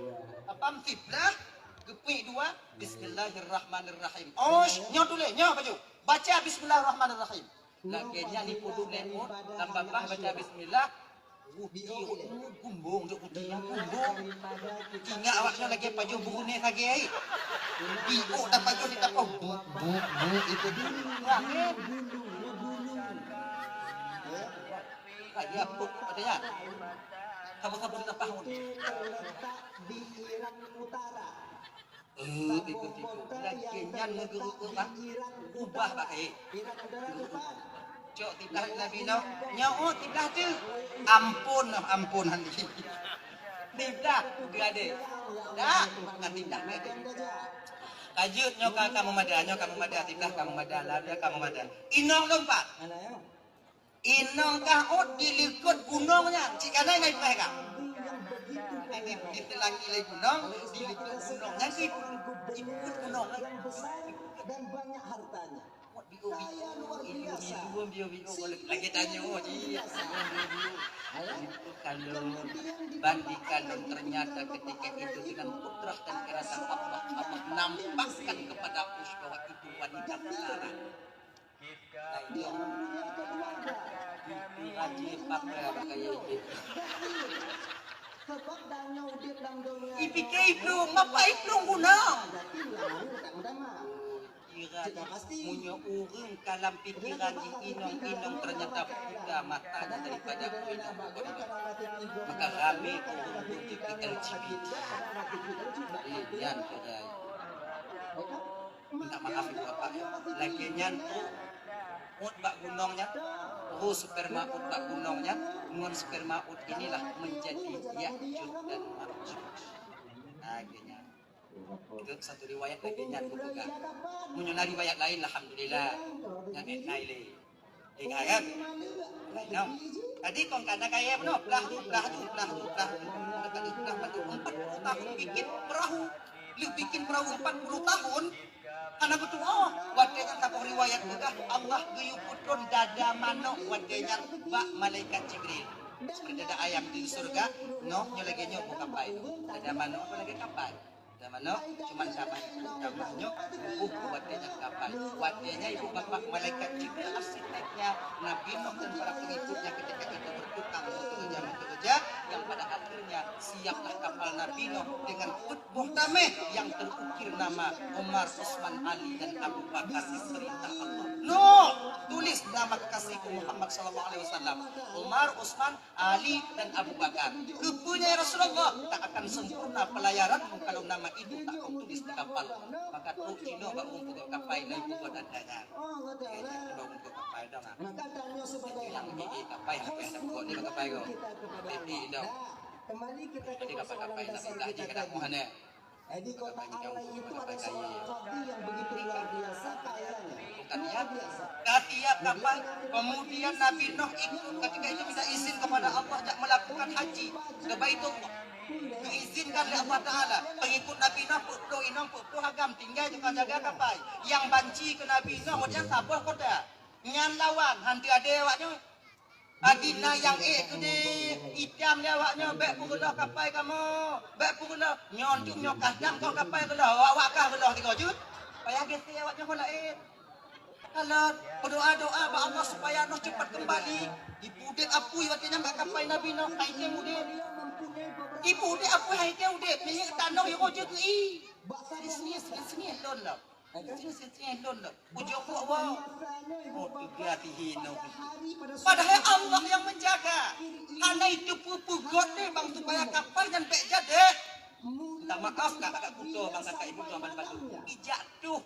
Speaker 1: Apam tiblah gepui dua. Bismillahirrahmanirrahim. Nyo tulis nyo baju. Baca Bismillahirrahmanirrahim. Laginya ni pudu lemut tambah baca bismillah. Uti gumbung duk uti yang gumbung. Ingat awaknya lagi baju bugune lagi ai. Bio dah baju di tapo. Bu itu dulu. Dia pun katanya. Kamu kita pahun.
Speaker 2: Di Iran Utara.
Speaker 1: Itu. Laginya negeri kan ubah pakai.
Speaker 2: Iran Utara tu Pak.
Speaker 1: Cok tiblah Nabi Nuh. Nyao tiblah tu. Ampun handi. Tiblah dia ada. Dah, kan tiblah ni ada. Kajut nyo kamu madah tiblah kamu madah lah kamu madah. Inong dong Pak.
Speaker 2: Mana ya?
Speaker 1: Inong kahut dilikut gunungnya. Cikana ngai mereka. Di lagi gunung, dilikut gunungnya sih. Ikut gunung
Speaker 2: yang besar dan banyak hartanya. Kaya luar biasa.
Speaker 1: Lagi tanya kalau bandingkan ternyata ketika itu dengan putra dan kerajaan Allah nampakkan kepada aku bahwa itu wanita besar.
Speaker 2: Dia punya keluarga.
Speaker 1: Rajin pakai gitu.
Speaker 2: Sebab danau dia dalam dunia.
Speaker 1: Ipike iplung, ngapa iplung gunung?
Speaker 2: Ada tilang, tak mudah mah.
Speaker 1: pikiran
Speaker 2: Sudah pasti.
Speaker 1: munyo urung kalam pikiran inong ternyata buka matanya daripada inong maka rame urung berpikir LGBT yan kerai minta maaf ibu bapak lagi nyantuk ut bak gunungnya terus sperma ut bak gunungnya ngon sperma ut inilah menjadi Ya'juj dan Ma'juj akhirnya itu satu riwayat lagi nyatu juga punya riwayat lain alhamdulillah yang naile ingat kan tadi kong kana kaya no belah tadi belah 40 tahun bikin perahu lu bikin perahu 40 tahun karena betul wadenya tapong riwayat juga Allah guyuputron dada manok wadenya bak malaikat Jibril seperti dada ayam di surga no nyolege nyobo kapai dada manok lagi kapai mana cuma sama namanya wadenya kapal wadenya ibu bapak malaikat Jibril arsiteknya Nabi Nuh dan para pengikutnya ketika itu bertukang bekerja yang pada akhirnya siaplah kapal Nabi Nuh dengan khutbah damai yang terukir nama Umar, Utsman, Ali dan Abu Bakar di perintah Allah. Tulis nama kekasihku Muhammad SAW. Umar, Utsman, Ali dan Abu Bakar. Kepunya Rasulullah tak akan sempurna pelayaranmu kalau nama itu tak kau tulis di kapal. Maka tu Cino baru untuk kapal dan buat adanya. Baru untuk kapal dong. Yang ini kapal yang ada buat ni kapal kau. Jadi dong.
Speaker 2: Kembali kita ke
Speaker 1: Jadi kapal
Speaker 2: persoalan
Speaker 1: nak
Speaker 2: dasar
Speaker 1: minta
Speaker 2: kita.
Speaker 1: je mana?
Speaker 2: Di kota Allah itu ada seorang kodi yang begitu luar biasa kayanya.
Speaker 1: Bukan tiap kapal kemudian Nabi Nuh ikut ketika itu minta izin kepada Allah untuk melakukan haji ke Baitullah. Diizinkan oleh Allah Ta'ala. Pengikut Nabi Nuh pukul inong pukul hagam tinggal juga jaga kapal. Yang banci ke Nabi Nuh dia sabah kota. Nyan lawan hantu ada awaknya. Adina yang kede itam dia awaknya bek pugulah kapal kamu. Bek pugulah nyon tu nyon kadang kau kapal kelah awak kah kelah 3 jut. Payah gete awaknya kau lain. Kalau berdoa-doa ba Allah supaya Nuh cepat kembali. Ipudet apui waktunya mbak kapal Nabi Nuh kaite mudet. Ipudet apui haite udet. Ni tanong yo je ki. Sini don lah. Sini don lah. Ujung ku awak. Oh hati hino. Padahal Allah yang menjaga. Karena itu pupugot ni bang supaya kapal dan bek jadi. Minta maaf kak agak kuto bang kakak ibu tuan batu. Ijatuh.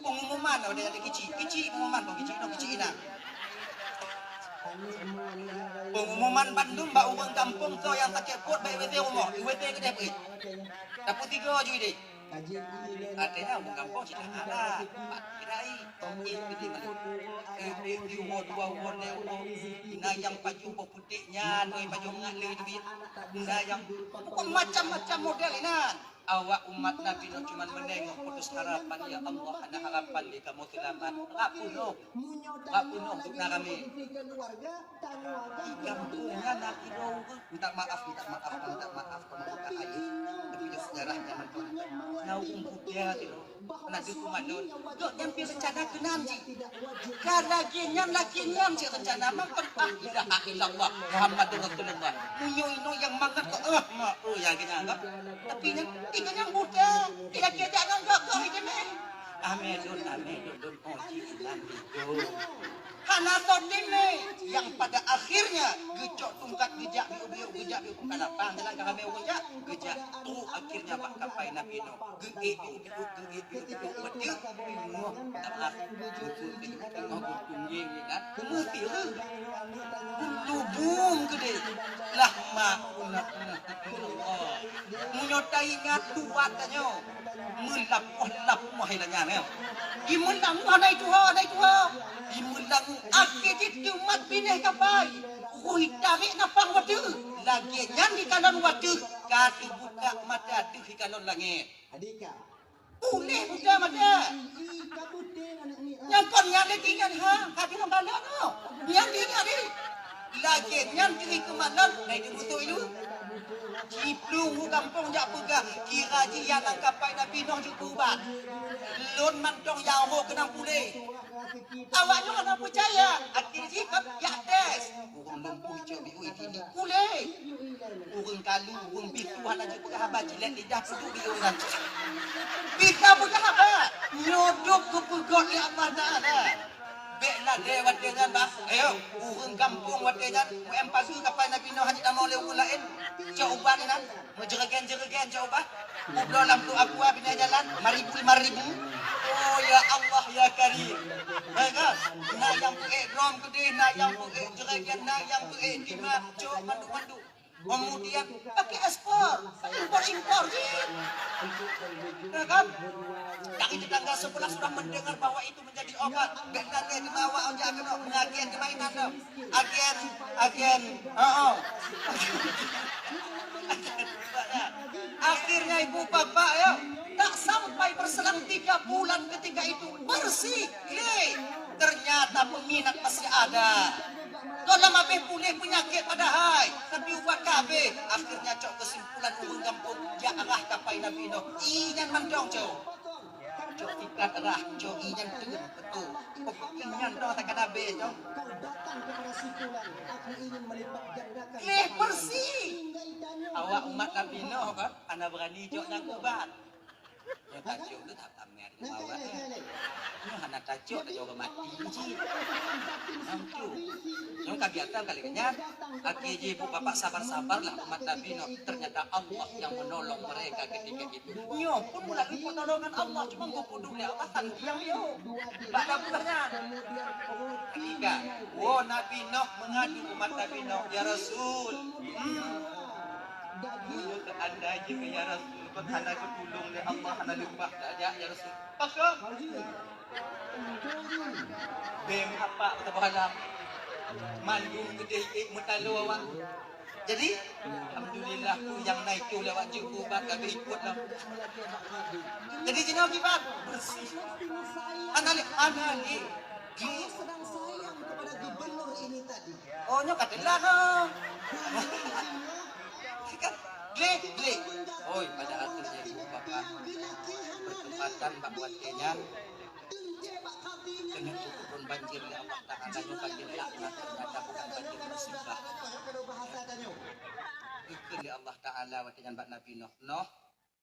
Speaker 1: Pengumuman ada kecil pengumuman kecil ina. Pengumuman Bandung mbak urang kampung tu yang tak kepot baik WT rumah. WT ke dia pergi. Dapat 3 je dia. Artinya urang kampung cita ala. Kirai. Ini di dua warna ina yang baju putihnya, noi baju ngalih tu. Ina yang macam-macam model ina. Awak umat Nabi Nuh cuma menengok putus harapan ya Allah ada harapan di kamu selamat rapuno untuk kami kampungnya Nabi Nuh minta maaf kamu tak aja tapi sejarahnya mentuan naung putih itu nanti kumadun dok nyampe rencana kenanji karena lakinya si rencana mengkepah ilaha illallah Muhammadur Rasulullah munyo yang mangat kok yang kita anggap tapi ikan yang muda, tidak jangan gagah ini men. Amedun, karena todine yang pada akhirnya gejok tungkat gejak gejak kenapa jalan kami gejak tu akhirnya bak kapai Nabi Nuh gege betul maaf tungging kan mesti tubung gede lah maunah menyotai ingat dua tanyo melap mahilanya ne imulang ada itu imulang akhir itu mat bineh kapai hui tarik napang watu lagi yang di kanan watu kaki buka mata di kanan langit
Speaker 2: Adika.
Speaker 1: boleh buka mata yang kon yang tinggal hati orang balak no yang dia ni lagi yang diri kemalan naik betul itu Ciplung kampung jak pegah kira ji yang kapai Nabi Nuh jukubat lon mantong yang ho kenang pulih awaknya kena percaya akhir sikap ya tes urang lumpuh je biu ini pulih urang kalu, urang bitu hana je pegah haba jilat lidah peduk biung kan. Kita pegah haba. Nyodok ke pegot li Allah Taala. Beklah dia wate jan bah. Ayo, urang kampung wate jan, mu em pagi kapai Nabi Nuh haji damau le urang lain. Coba ni nan, menjeregen-jeregen coba. Ublo lampu aqua bina jalan, 5,000. Oh ya Allah ya Karim. Baiklah, na yang puek drom gede, na yang puek jeregen, na yang puek lima, cok mandu-mandu. Kemudian pakai ekspor, impor je. Ya kan? Dari tetangga sebelah sudah mendengar bahwa itu menjadi obat. Beklah dia dibawa onja agen mengagen ke mainan dah. Agen. Akhirnya ibu bapak ya, tak sampai berselang 3 bulan ketika itu bersih. Ternyata peminat masih ada. Kau lama pulih penyakit padahal, tapi ubat kabeh. Akhirnya cok kesimpulan urang kampung arah kapai Nabi Nuh. Inyan mandong cok. Cok iklan arah, cok inyan turun betul. Inyan dong tak ada be cok.
Speaker 2: Kau datang kepada simpulan, aku ingin melipat gandakan.
Speaker 1: Bersih. Awak umat Nabi Nuh kan, anda berani cok nak ubat. Ya tajuk tu tak tamer awak. Ini hana tajuk tak jauh mati ji. Nampu. Yang kagiatan kali kenyat. Aki je ibu bapak sabar-sabarlah umat Nabi Nuh. Ternyata Allah yang menolong mereka ketika itu. Nyo pun melalui pertolongan Allah cuma gopudung ya Allah tan yang yo. Tak ada buahnya. Ketika Nabi Nuh mengadu umat Nabi Nuh, ya Rasul. Mulut anda je ke ya Rasul. Kau hana ketulung le Allah hana lupa saja ya Rasul. Pasal. Bem apa kata bahalam. Mandung gede mutalu awak. Jadi alhamdulillah tu yang naik tu lewat jumpa bat kami ikutlah. Jadi jenau kibat bersih. Anali
Speaker 2: Kau sedang sayang kepada gubernur ini tadi.
Speaker 1: Oh nyo katelah kau. Glek. Oi pada akhirnya ibu bapak bertepatan bakwatnya dengan turun banjir ya Allah Ta'ala itu banjir laknat ternyata bukan banjir musibah. Itu ya Allah Ta'ala dengan Mbak Nabi Nuh.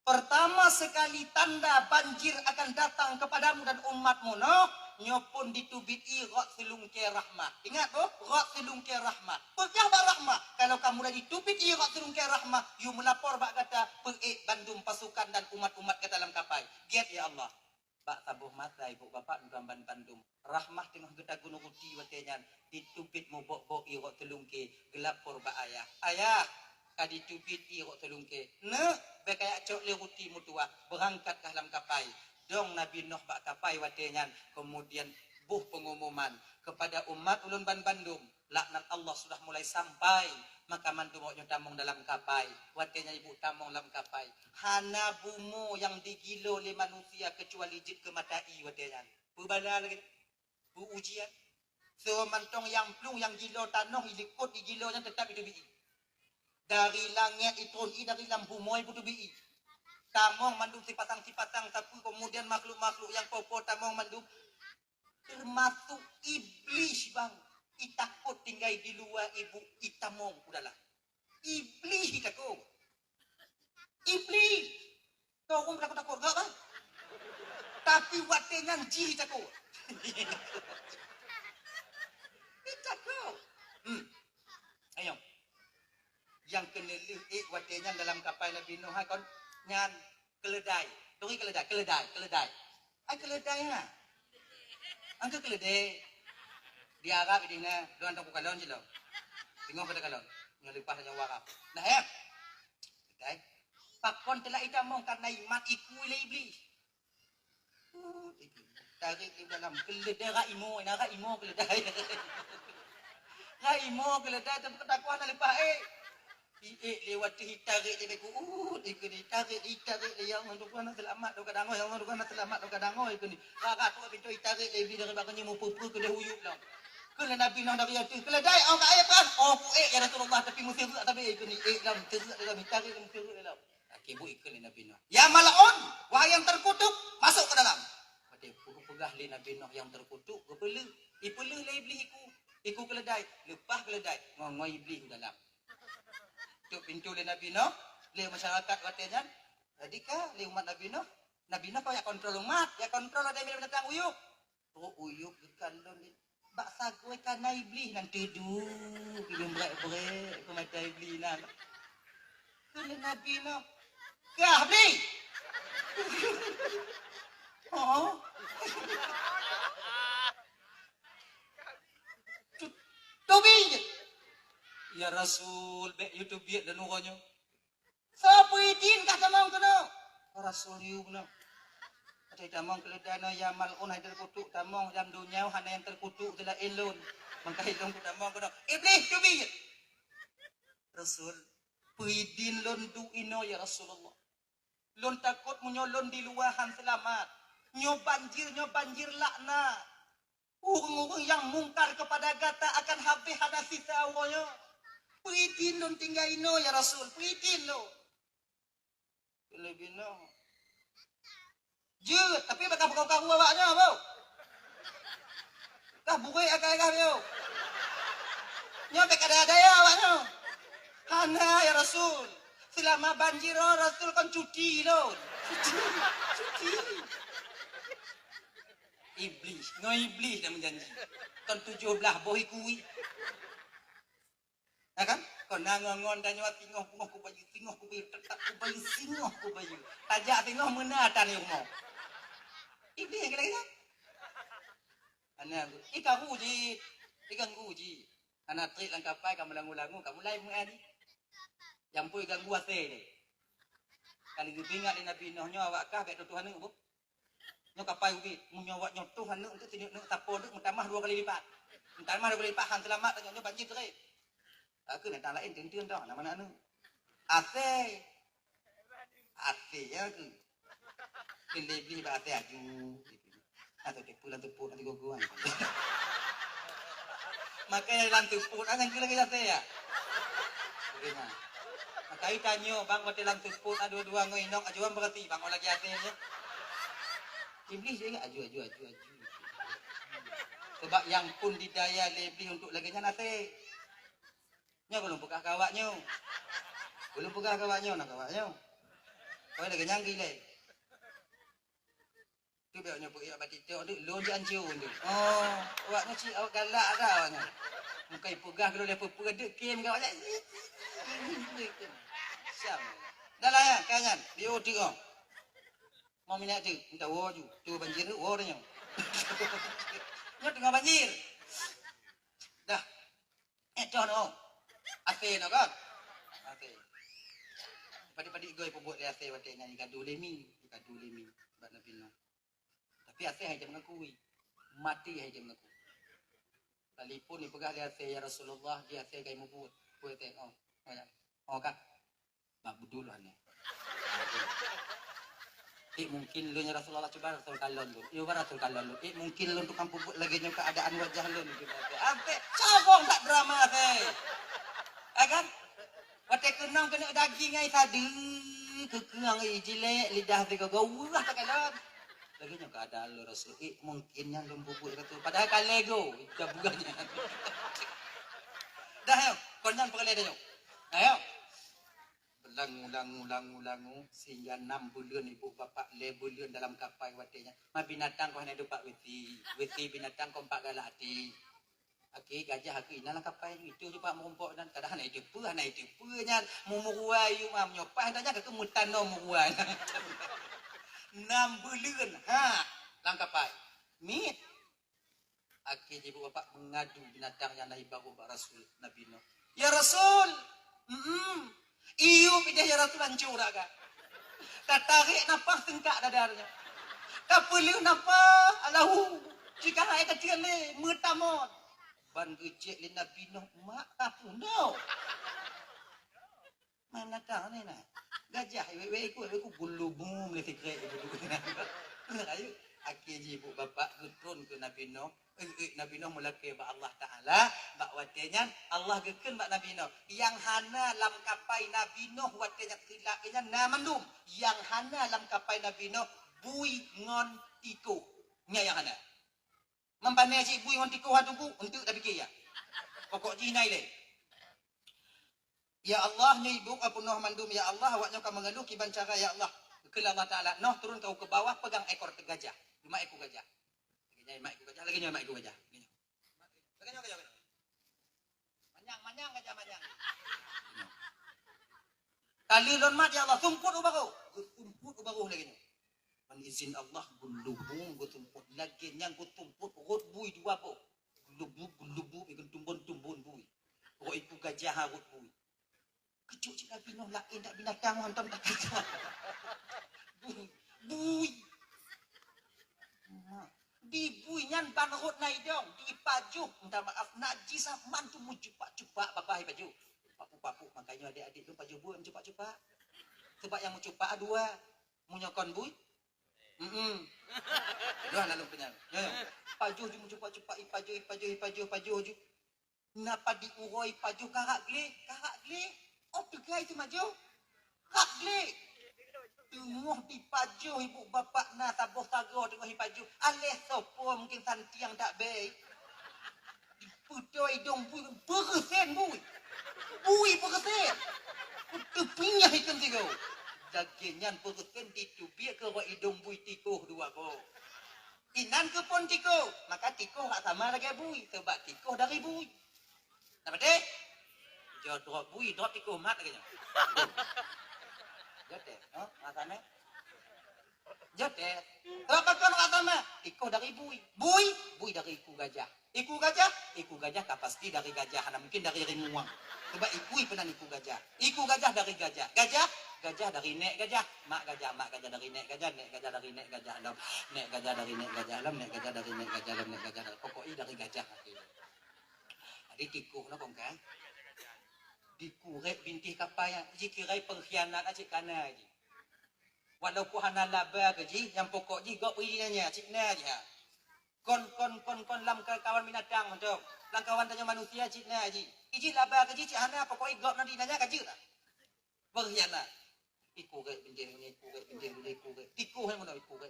Speaker 1: Pertama sekali tanda banjir akan datang kepadamu dan umatmu Nuh. Nyopun ditubiti Rasulungke rahmah. Ingat tu? Rasulungke rahmah. Pegah bak rahmah. Kalau kamu dah ditubiti Rasulungke rahmah, you melapor bak kata bandum pasukan dan umat-umat ke dalam kapal. Get ya Allah. Bak tabuh mata ibu bapak dalam bandum. Rahmah tengah kita gunung uti watenya ditubit mu bok-bok Rasulungke gelapor bak ayah. Ayah kadi tubiti Rasulungke. Be kayak cok le uti mutua berangkat ke dalam kapal. Dong Nabi Nuh bak kapai watenya kemudian buh pengumuman kepada umat ulun bandum laknat Allah sudah mulai sampai maka mandum oknyo tamong dalam kapai watenya ibu tamong dalam kapai hana bumo yang digilo oleh manusia kecuali jid ke matai watenya berbala lagi bu ujian so mantong yang plung yang gilo tanoh ilikut igilo yang tetap itu bi dari langit itu dari lampu moy putu bi tamong mandum sipatang-sipatang tapi kemudian makhluk-makhluk yang popo tamong mandum termasuk iblis bang itakut tinggal di luar ibu itamong udahlah iblis itakut iblis kau pun takut enggak bang tapi watengan ji itakut itakut ayo yang kena watengan dalam kapal Nabi Nuh kon nyan keledai. Doi keledai. Ai keledai ha. Angka keledai. Di Arab ini na doan tong kalon jilo. Tengok pada kalon. Ngelipah saja warap. Nah ya. Keledai. Pakon telah itamong karena iman iku ile iblis. Tarik di dalam keledai raimo, na raimo keledai. Raimo keledai tapi ketakuan lipah lewat ditarik dia ku ikuni tarik yang mendukan selamat do kadang yang mendukan selamat do kadang ikuni rakat tu pintu tarik lebih dari bakanya mu pupu ke dah huyup lah kena Nabi Nuh dari itu keledai au ka kan ya Rasulullah tapi mesti tapi ikuni dalam terus dalam tarik mesti dalam akibu ikuni Nabi Nuh ya malaun wahai yang terkutuk masuk ke dalam pada pegah li Nabi Nuh yang terkutuk kepelu ipelu le iblis iku keledai lepas keledai ngoi iblis dalam Tuk pintu le Nabi Nuh, le masyarakat katanya. Jadi ka le umat Nabi Nuh kau ya kontrol umat, ya kontrol ada yang datang uyuk. Oh uyuk kan don. Baksa gue kan iblis nan teduh, belum berat-berat pemata iblis nan. Tu le Nabi Nuh. Kah beli. Oh. Tobi. Ya Rasul, be YouTube dia dan ukonyo. Siapa idin kah tamang kono? Rasul yubna. Ada tamang keledana ya malun haidar kutuk tamang jam dunia hana yang terkutuk telah elon. Mangkah ilong ku tamang kono. Iblis tobi. Rasul, puidin lon du ino ya Rasulullah. Lon takut menyolon di luahan selamat. Nyo banjir lakna. Urung-urung yang mungkar kepada gata akan habis hada sisa awalnya. Puidin lon tinggal ino ya Rasul. Puidin lo. Lebih no. Jut, tapi bakal kau awaknya, bau. Kah bukai agak-agak yo. Nyobek ada ya awaknya. Hana ya Rasul. Selama banjir Rasul kan cuti lo. Cuti. Iblis, iblis dah menjanji. Kan 17 bohi kui. Ya kan? Kau nangongon dan nyawa tinggoh ku bayu, tetap ku bayu, singoh ku bayu. Tajak tinggoh mana atan yang mau. Iblis yang kira-kira. Anak, ikan uji. Anak trik langkapai kamu langu-langu, kamu mulai mengani. Yang pun ganggu ate ni. Kali dipingat di Nabi Nuh nyo awak kah baik Tuhan ni bu. Nyo kapai ubi, munyo awak nyo Tuhan ni untuk tinjuk nak tapo dak mentamah 2 kali lipat. Mentamah 2 kali lipat han selamat dengan nyo banjir terai. Aku nak tak lain tentun dah nama nak nu. Ate ya ke. Lebih ba ate aju. Atau tepuk nanti gogoan. Makanya dalam tepuk yang kira kita ya. Bagaimana? Makai tanyo bang mati dalam tepuk dua-dua ngoinok ajuan berarti bang lagi atenya. Iblis dia aju. Sebab yang pun didaya lebih untuk lagi nate. Nya belum buka kawaknya. Nak kawaknya. Kau lagi nyanggi le. Tu biar nyebut ya batik tu ada lon di anjur tu. Oh, awaknya cik awak galak dah awaknya. Mukai pegah kalau lepas pedek kem kau aja. Siap. Dah lah ya, kanyan. Dia tengok. Mau minat tu, minta waju. Tu banjir tu, nya. Nya tengah banjir. Dah. Contoh. Ate nak kan? Ate. Padi-padi goi pebut dia ate wate nyanyi kadu lemi. Buat Nabi Nuh. Tapi ate hai jam ngakui. Mati hai jam ngaku. Kalipun dipegah dia ate ya Rasulullah, dia ate kai mubut. Kue tengok. Oh kak. Bak budul ane. Mungkin lu nya Rasulullah coba Rasul kalon lu. Iyo Rasul kalon lu. Mungkin lu tukang pupuk lagi nya keadaan wajah lu gitu. Ate, cabong tak drama ate. Akan wate kenang kena daging ai tadi kekeang ai jilek lidah te kau urah tak kalon. Lagi nya keadaan lu Rasul. Mungkin yang lu pupuk itu padahal kalego gabungannya. Dah yo, konyan perle dah yo. Ayo. Ulang sehingga 6 bulan ibu bapak le bulan dalam kapai watenya. Ma binatang kau hendak pak weti binatang kau pak galak hati. Aki gajah aki dalam kapai itu je pak merompok dan kadang hanai depu nya mumuruai ma menyopah dah nya ke mutan no muruai. 6 bulan dalam kapai. Mit aki ibu bapak mengadu binatang yang nahi baru Rasul Nabi Nuh. Ya Rasul, iyo pindah ya Rasul hancur agak. Katarik nafas tengkak dadarnya. Kapeliu nafas alahu. Jika hai kecil ni mutamon. Ban gecek li Nabi Nuh mak apa no. Mana tahu ni nak. Gajah wewe ku bulu bum le fikir ibu. Ayo akhir ibu bapak turun ke Nabi Nuh. Nabi Nuh mulai ba Allah Taala bak watenya Allah geken bak Nabi Nuh yang hana lam kapai Nabi Nuh watenya tilaknya namandum yang hana lam kapai Nabi Nuh bui ngon tiku nya yang hana mempane si bui ngon tiku hatuku untuk tak fikir ya pokok jinai le Ya Allah nya ibu apa noh mandum ya Allah awaknya ka mengeluh ki bancara ya Allah. Ke Allah Taala noh turun kau ke bawah pegang ekor gajah. 5 ekor gajah. Lagi 5 ekor gajah, lagi 5 ekor gajah. Lagi gajah. Manyang gajah manyang. Kali lon mat ya Allah tumput ubaru. Tumput ubaru lagi nya. Pan izin Allah gulubung go tumput lagi nyang go tumput rot bui dua bo. Gulubu ikut tumbun bui. Ro iku gajah harut bui. Kecuk cik Nabi Nuh lain tak binatang hantam tak kata. Bui. Di bui nyan banrut nai dong. Di pajuh. Minta maaf. Najis man tu mu cupak-cupak bapai baju. Papu-papu. Makanya adik-adik tu pajuh bui. Cupak-cupak. Sebab yang mu cupak dua. Mu nyokon bui. Dua lalu penyal. Pajuh je mu cupak-cupak. Pajuh. Napa diuroi pajuh karak geli. Oh, pegai tu maju. Kak geli. Tungguh di pajuh ibu bapak na tabuh tago tengah di pajuh. Alih sopo mungkin santiang tak baik. Putoi dong bui beresen bui. Bui beresen. Tepinya ikan tiga. Dagingan beresen ditubik ke wa idong bui tikuh dua ko. Inan ke pon tikuh. Maka tikuh tak sama lagi bui. Sebab tikuh dari bui. Apa dek? Jodoh bui dot tikuh mat lagi nya. Jodoh, no? Matane. Jodoh. Apa kan matane? Tikuh dari bui. Bui dari iku gajah. Iku gajah tak pasti dari gajah. Nah, mungkin dari rimuang. Sebab iku pernah iku gajah. Iku gajah dari gajah. Gajah dari nek gajah. Mak gajah dari nek gajah. Nek gajah dari nek gajah alam. Nek gajah dari nek gajah alam. Nek gajah dari nek gajah alam. Nek gajah dari pokoknya dari gajah. Jadi tikuh no kong kan? Dikurek bintih kapaya. Jikirai pengkhianat aja kana aja. Walaupun hana laba ke ji, yang pokok ji gak perinya cikna aja. Kon lam kawan binatang macam. Lang kawan tanya manusia cikna aja. Iji laba ke ji cik hana pokok gak nanti nanya kaji tak. Pengkhianat. Ikurek bintih ikurek. Tikuh yang mana ikurek.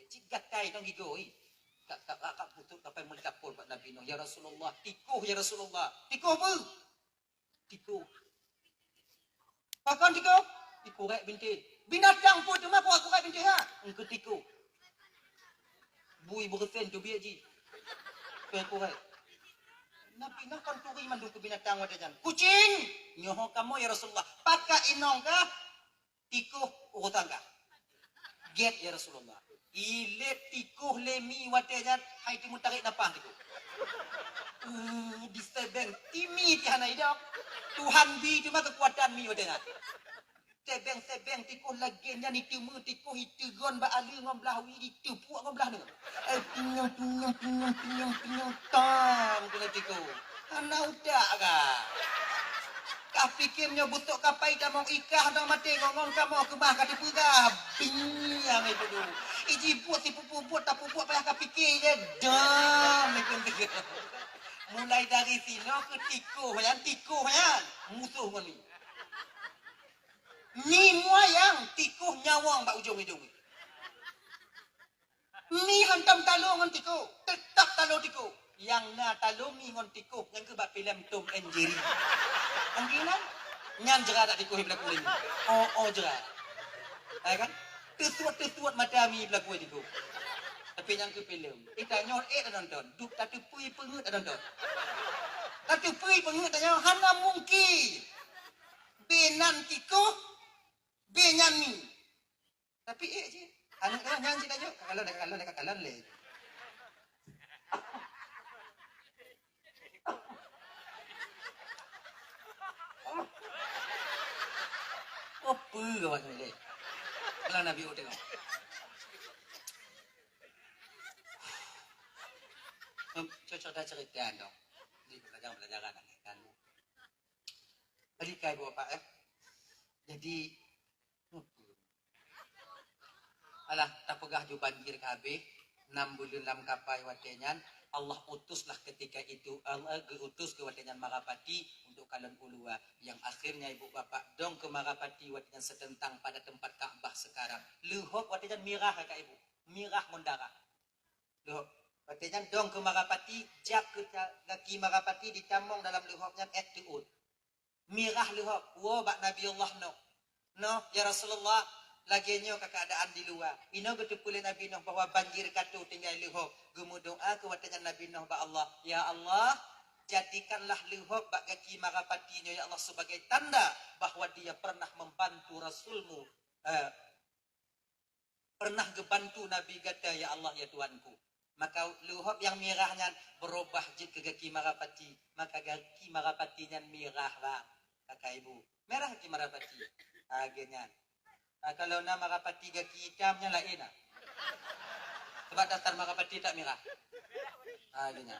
Speaker 1: Cik gatai tong gigoi. Kak putus sampai melapor Pak Nabi Nuh. Ya Rasulullah, tikuh ya Rasulullah. Tikuh apa? Tikuh. Pakan tikuh? Tikuh rek bintik. Binatang pun cuma aku rek bintik ha. Engkau tikuh. Bui bersen tu biar ji. Tikuh rek. Nabi Nuh kan turi mandu ke binatang wadajan. Kucing. Nyoho kamu ya Rasulullah. Pakai inong kah? Tikuh urutan kah? Get ya Rasulullah. Ilet tikuh lemi wadajan. Hai timu tarik napah tikuh. Di sebeng timi tihanai dok. Tuhan bi cuma kekuatan mi wadajan. Sebeng tikuh lagi ni timu tikuh itu gon ba ali ngom belah wi itu puak ngom belah ni. Pinyong tang kena tikuh. Ana udak ka. Kah fikirnya butuk kapai damong ikah dong mati ngomong kamu ke bah kati pura. Binyang itu tu. Iji buat si pupu tak pupu payah kah fikir je. Dam itu tikuh. Mulai dari sini ke tikuh yan. Musuh kau ni. Ni moyang tikuh nyawang bak ujung hidung. Ni hantam talung ngan tikuh. Tetap talung tikuh. Yang na talungi ngan tikuh yang ke bak filem Tom and Jerry. Angkinan nyan jera tak tikuh belak kulit. Oh jera. Hai kan? Tesuat mata mi belak kulit tikuh. Tapi yang ke filem. Kita nyor tak nonton. Duk tak tepui pengut tak nonton. Tak tepui pengut tak nyor. Hana mungkin. Benan tikuh. Benyamin. Tapi je. Anak kan nyanyi dah je. Kakalan le. Apa kau buat ni? Kalau Nabi tengok. Cerita dong. Di pelajaran kan. Balik kai bapak Jadi alah tak pegah ju banjir kabeh 6 bulan lam kapai watenyan Allah utuslah ketika itu Allah utus ke watenyan Marapati untuk kalian ulua yang akhirnya ibu bapak dong ke Marapati watenyan sedentang pada tempat Ka'bah sekarang luhuk watenyan mirah kakak ibu mirah mondara luhuk watenyan dong ke Marapati jak ke kaki Marapati dicamong dalam luhuknya tuut Mirah luhop. Wo bak Nabi Allah no. No, ya Rasulullah. Laginya keadaan di luar. Ino getupulin Nabi Nuh bahwa banjir katu tinggal luhop. Gemu doa kewadanya Nabi Nuh ba Allah. Ya Allah, jadikanlah luhop bak kaki marapatinya ya Allah sebagai tanda bahwa dia pernah membantu Rasulmu. Pernah ngebantu Nabi kata ya Allah ya Tuhanku. Maka luhop yang mirahnya berubah jid ke kaki marapati. Maka kaki marapatinya mirah bang. Kakak ibu. Merah kaki marapati. Agenyan. Kalau nama marapati kaki hitamnya lain. Sebab daftar marapati tak merah. Agenyan.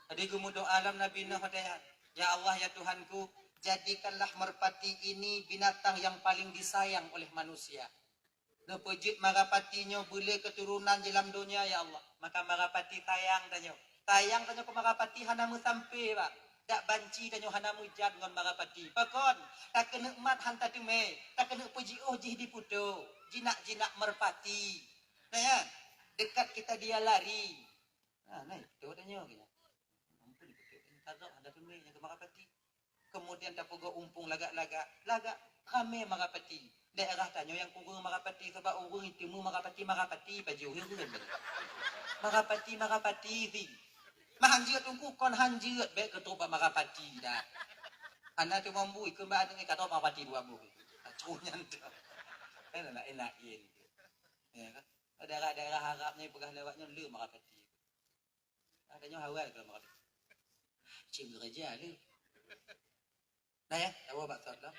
Speaker 1: Tadi kemudian alam Nabi Nuh katanya. Ya Allah ya Tuhanku. Jadikanlah merpati ini binatang yang paling disayang oleh manusia. Nepejit marapatinya boleh keturunan dalam dunia ya Allah. Maka marapati tayang tanya. Tayang tanya ke marapati hanamu sampai pak. Tak banci tanya hanamu jad dengan marapati. Pakon. Tak kena mat hantar tume. Tak kena puji jih di putu. Jinak-jinak merpati. Nah ya. Dekat kita dia lari. Nah naik. Tengok tanya. Ampun di putu. Tazak hantar tume. Yang ke marapati. Kemudian tak pogo umpung lagak-lagak. Lagak. Kami marapati. Daerah tanya yang kurang marapati sebab orang itu marapati baju marapati sih mahanjut tungku kon hanjut baik ketupat marapati dah anak tu mambu ikut mbak dengan kata marapati dua bu acunya tu enak-enakin ya kan daerah harapnya pegah lewatnya lu marapati adanya hawal kalau marapati cing kerja lu nah ya tahu bakso lah.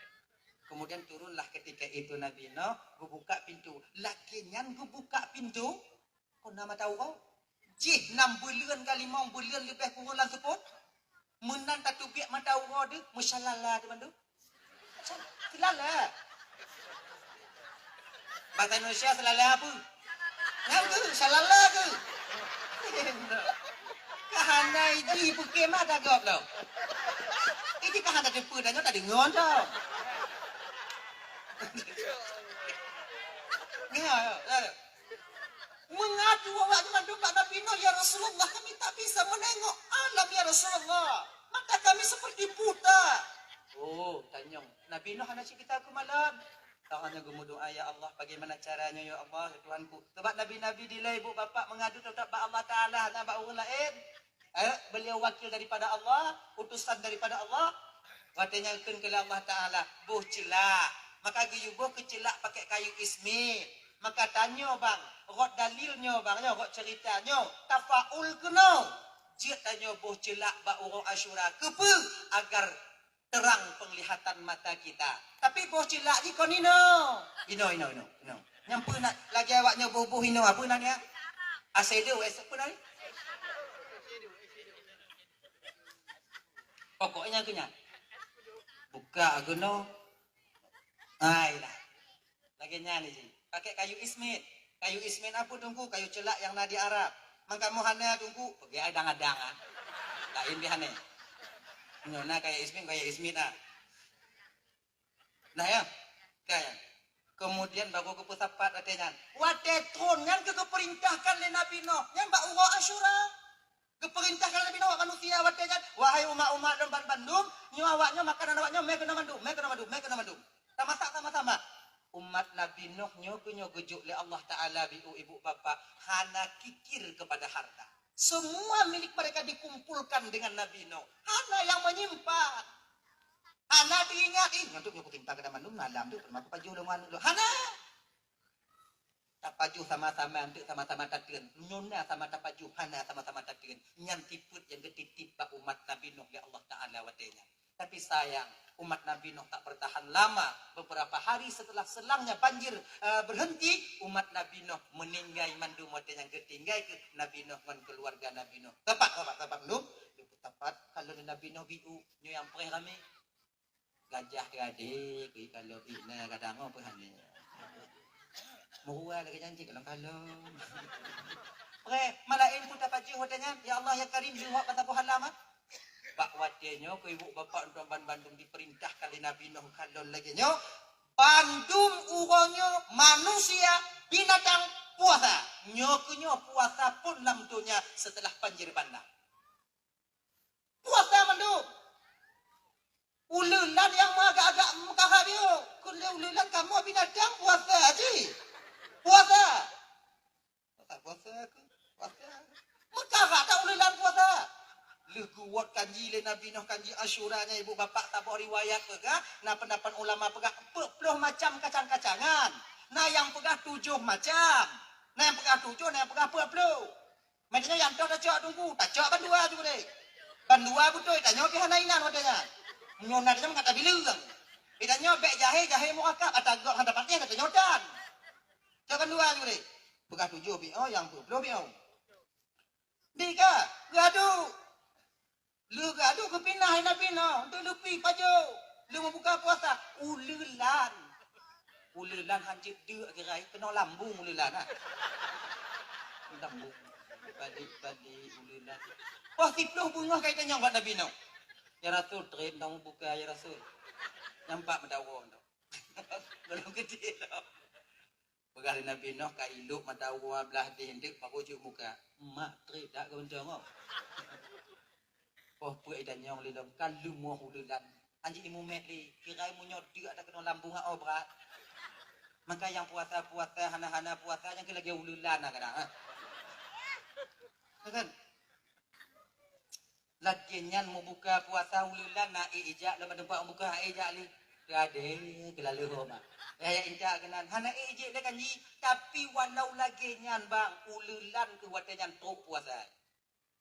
Speaker 1: Kemudian turunlah ketika itu Nabi Nuh, buka pintu. Lakinyan buka pintu. Kau nama tahu kau? Jih 6 bulan kali 5 bulan lebih kurang lang seput. Menan tak tubiak mata orang tu, masyallah tu bantu. Selala. Bahasa Indonesia selala apa? Ngam ke? Selala ke? Kahanai ji pukemah tak gop lo. Ini kahanai depu dan tak dengar tau. Mengadu awak dengan doa Nabi Nuh ya Rasulullah kami tak bisa menengok alam ya Rasulullah mata kami seperti buta. Oh tanyong Nabi Nuh anak kita aku malam tak hanya doa ya Allah bagaimana caranya ya Allah ya Tuhanku sebab Nabi-Nabi dilai ibu bapak mengadu tetap ba Allah Ta'ala nama orang lain beliau wakil daripada Allah utusan daripada Allah katanya ikut ke Allah Ta'ala buh celak maka giyubuh kecelak pakai kayu ismit. Maka tanya bang, rot dalilnya bang, rot ceritanya, tafaul kena. Jia tanya buh celak ba orang Asyura. Kepa agar terang penglihatan mata kita. Tapi buh celak ni kau ino. Ino. Nyampu nak lagi awaknya buh ino apa nak dia? Asedo, apa nak ni? Pokoknya kenyang. Buka ageno. Ailah. Lagi nyanyi je. Pakai kayu ismit. Kayu ismit apa tunggu? Kayu celak yang nadi Arab. Mangka mohana tunggu. Pergi adang-adang ah. Lain bihane. Nyona kayu ismit ah. Nah ya. Kayak. Kemudian baru ke pusapat katanya. Watetron yang keperintahkan oleh Nabi Nuh. Yang mbak Ura Asyura. Keperintahkan Nabi Nuh manusia watenya. Wahai umat-umat dan Bandung. Nyawaknya makanan awaknya mekena mandum. Sama-sama. Umat Nabi Nuh nyogo gejuk oleh Allah Ta'ala ibu bapak. Hana kikir kepada harta. Semua milik mereka dikumpulkan dengan Nabi Nuh. Hana yang menyimpan. Hana diingat. Untuk nyogo tinta ke mandum malam tu. Permaku paju dengan lu. Hana. Tak paju sama-sama. Untuk sama-sama tatian. Nyona sama tak paju. Hana sama-sama tatian. Yang tiput yang ketitip umat Nabi Nuh oleh Allah Ta'ala watenya. Tapi sayang, umat Nabi Nuh tak bertahan lama. Beberapa hari setelah selangnya banjir berhenti, umat Nabi Nuh meninggal mandu moten yang ketinggal ke Nabi Nuh dengan keluarga Nabi Nuh. Tepat Nuh. Tepat kalau Nabi Nuh biu nyo yang perih kami. Gajah gadik, kalau ina kadang apa hanya. Murah lagi janji kalau. Malain pun dapat jih motennya. Ya Allah ya Karim jih wak kata halaman. Bak wadenya ke ibu bapak untuk Bandung diperintahkan oleh Nabi Nuh kalau lagi nyo Bandung urangnya manusia binatang puasa nyokunyo puasa pun lamtunya setelah banjir bandang puasa mandung ulu ulilan kamu binatang puasa haji. Puasa. Tak puasa aku. Puasa. Mekah tak ulilan puasa. Lu kuat kanji le Nabi Nuh kanji Asyuranya ibu bapak tabok riwayat pegah. Nah pendapat ulama pegah 40 macam kacang-kacangan. Nah yang pegah 7 macam. Nah yang pegah 7, nah yang pegah 40. Maknanya yang tak cak tunggu, tak cak bandua juga deh. Bandua betul, tak nyobi hanainan wadanya. Nyonat dia mengata bilang. Tidak nyobek jahe murakab atau gak handapatnya kata nyodan. Cak bandua juga deh. Pegah 7 biau yang 40 biau. Dika, gaduh. Lu gaduh ke pinah Nabi no. Untuk lupi paju. Lu mau buka puasa. Ulelan. Ulelan hanjit dia gerai kena lambung ulelan ah. Lambung. Balik ulelan. Wah, 10 bunga kaitannya buat Nabi no. Ya Rasul train tamu buka ya Rasul. Nampak mendawon tu. Belum kecil tu. Pegali Nabi Nuh ka iluk madawa belah dendek pak ujuk muka. Mak trip dak ke bencong oh. Oh puai dan nyong lidom kan lumoh ulelan. Anji imu mek li kirai mu nyodi ada kena lambung oh berat. Maka yang puasa hana-hana puasa yang kelagi ulelan kadang ah. Kan? Lagian mau buka puasa ulelan na ijak lepas tempat buka ijak li. Gade kelalu mah. Ya inca kenan hana ijek le kanji tapi walau lagi nyan bang ulelan ke watanyan tok puasa.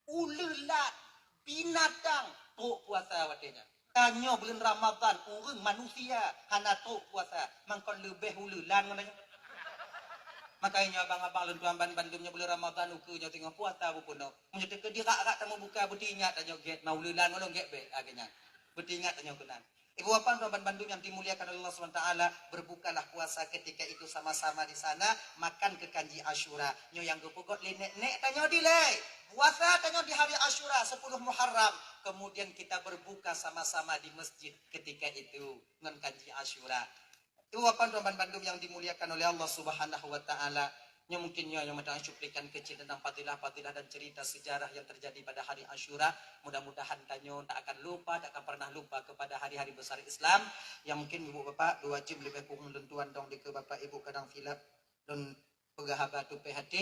Speaker 1: Ulelan binatang tok puasa watanyan. Tanyo bulan Ramadan urang manusia hana tok puasa mangkon lebih ulelan katanya. Makanya abang-abang lentuan Bandungnya bulan Ramadan ukunya tengah puasa pun no. Menjadi ke dirak-rak tamu buka beti ingat tanyo get mau ulelan ngono get be agenya. Beti ingat tanyo kenan. Ibu bapak tuan Bandung yang dimuliakan oleh Allah SWT, berbukalah puasa ketika itu sama-sama di sana, makan ke kanji Asyura. Nyo yang gepukot le nek tanyo di le. Puasa tanyo di hari Asyura 10 Muharram. Kemudian kita berbuka sama-sama di masjid ketika itu ngan kanji Asyura. Ibu bapak tuan Bandung yang dimuliakan oleh Allah Subhanahu wa taala. Yang mungkinnya yang mendatang cuplikan kecil tentang fadilah-fadilah dan cerita sejarah yang terjadi pada hari Asyura. Mudah-mudahan tanyo tak akan lupa, tak akan pernah lupa kepada hari-hari besar Islam. Yang mungkin ibu bapak wajib lebih kurang lentuan dong di ke bapak ibu kadang filap dan pegahabat tu PHT.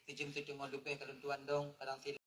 Speaker 1: Sejum-sejum lupa kelentuan dong kadang filap.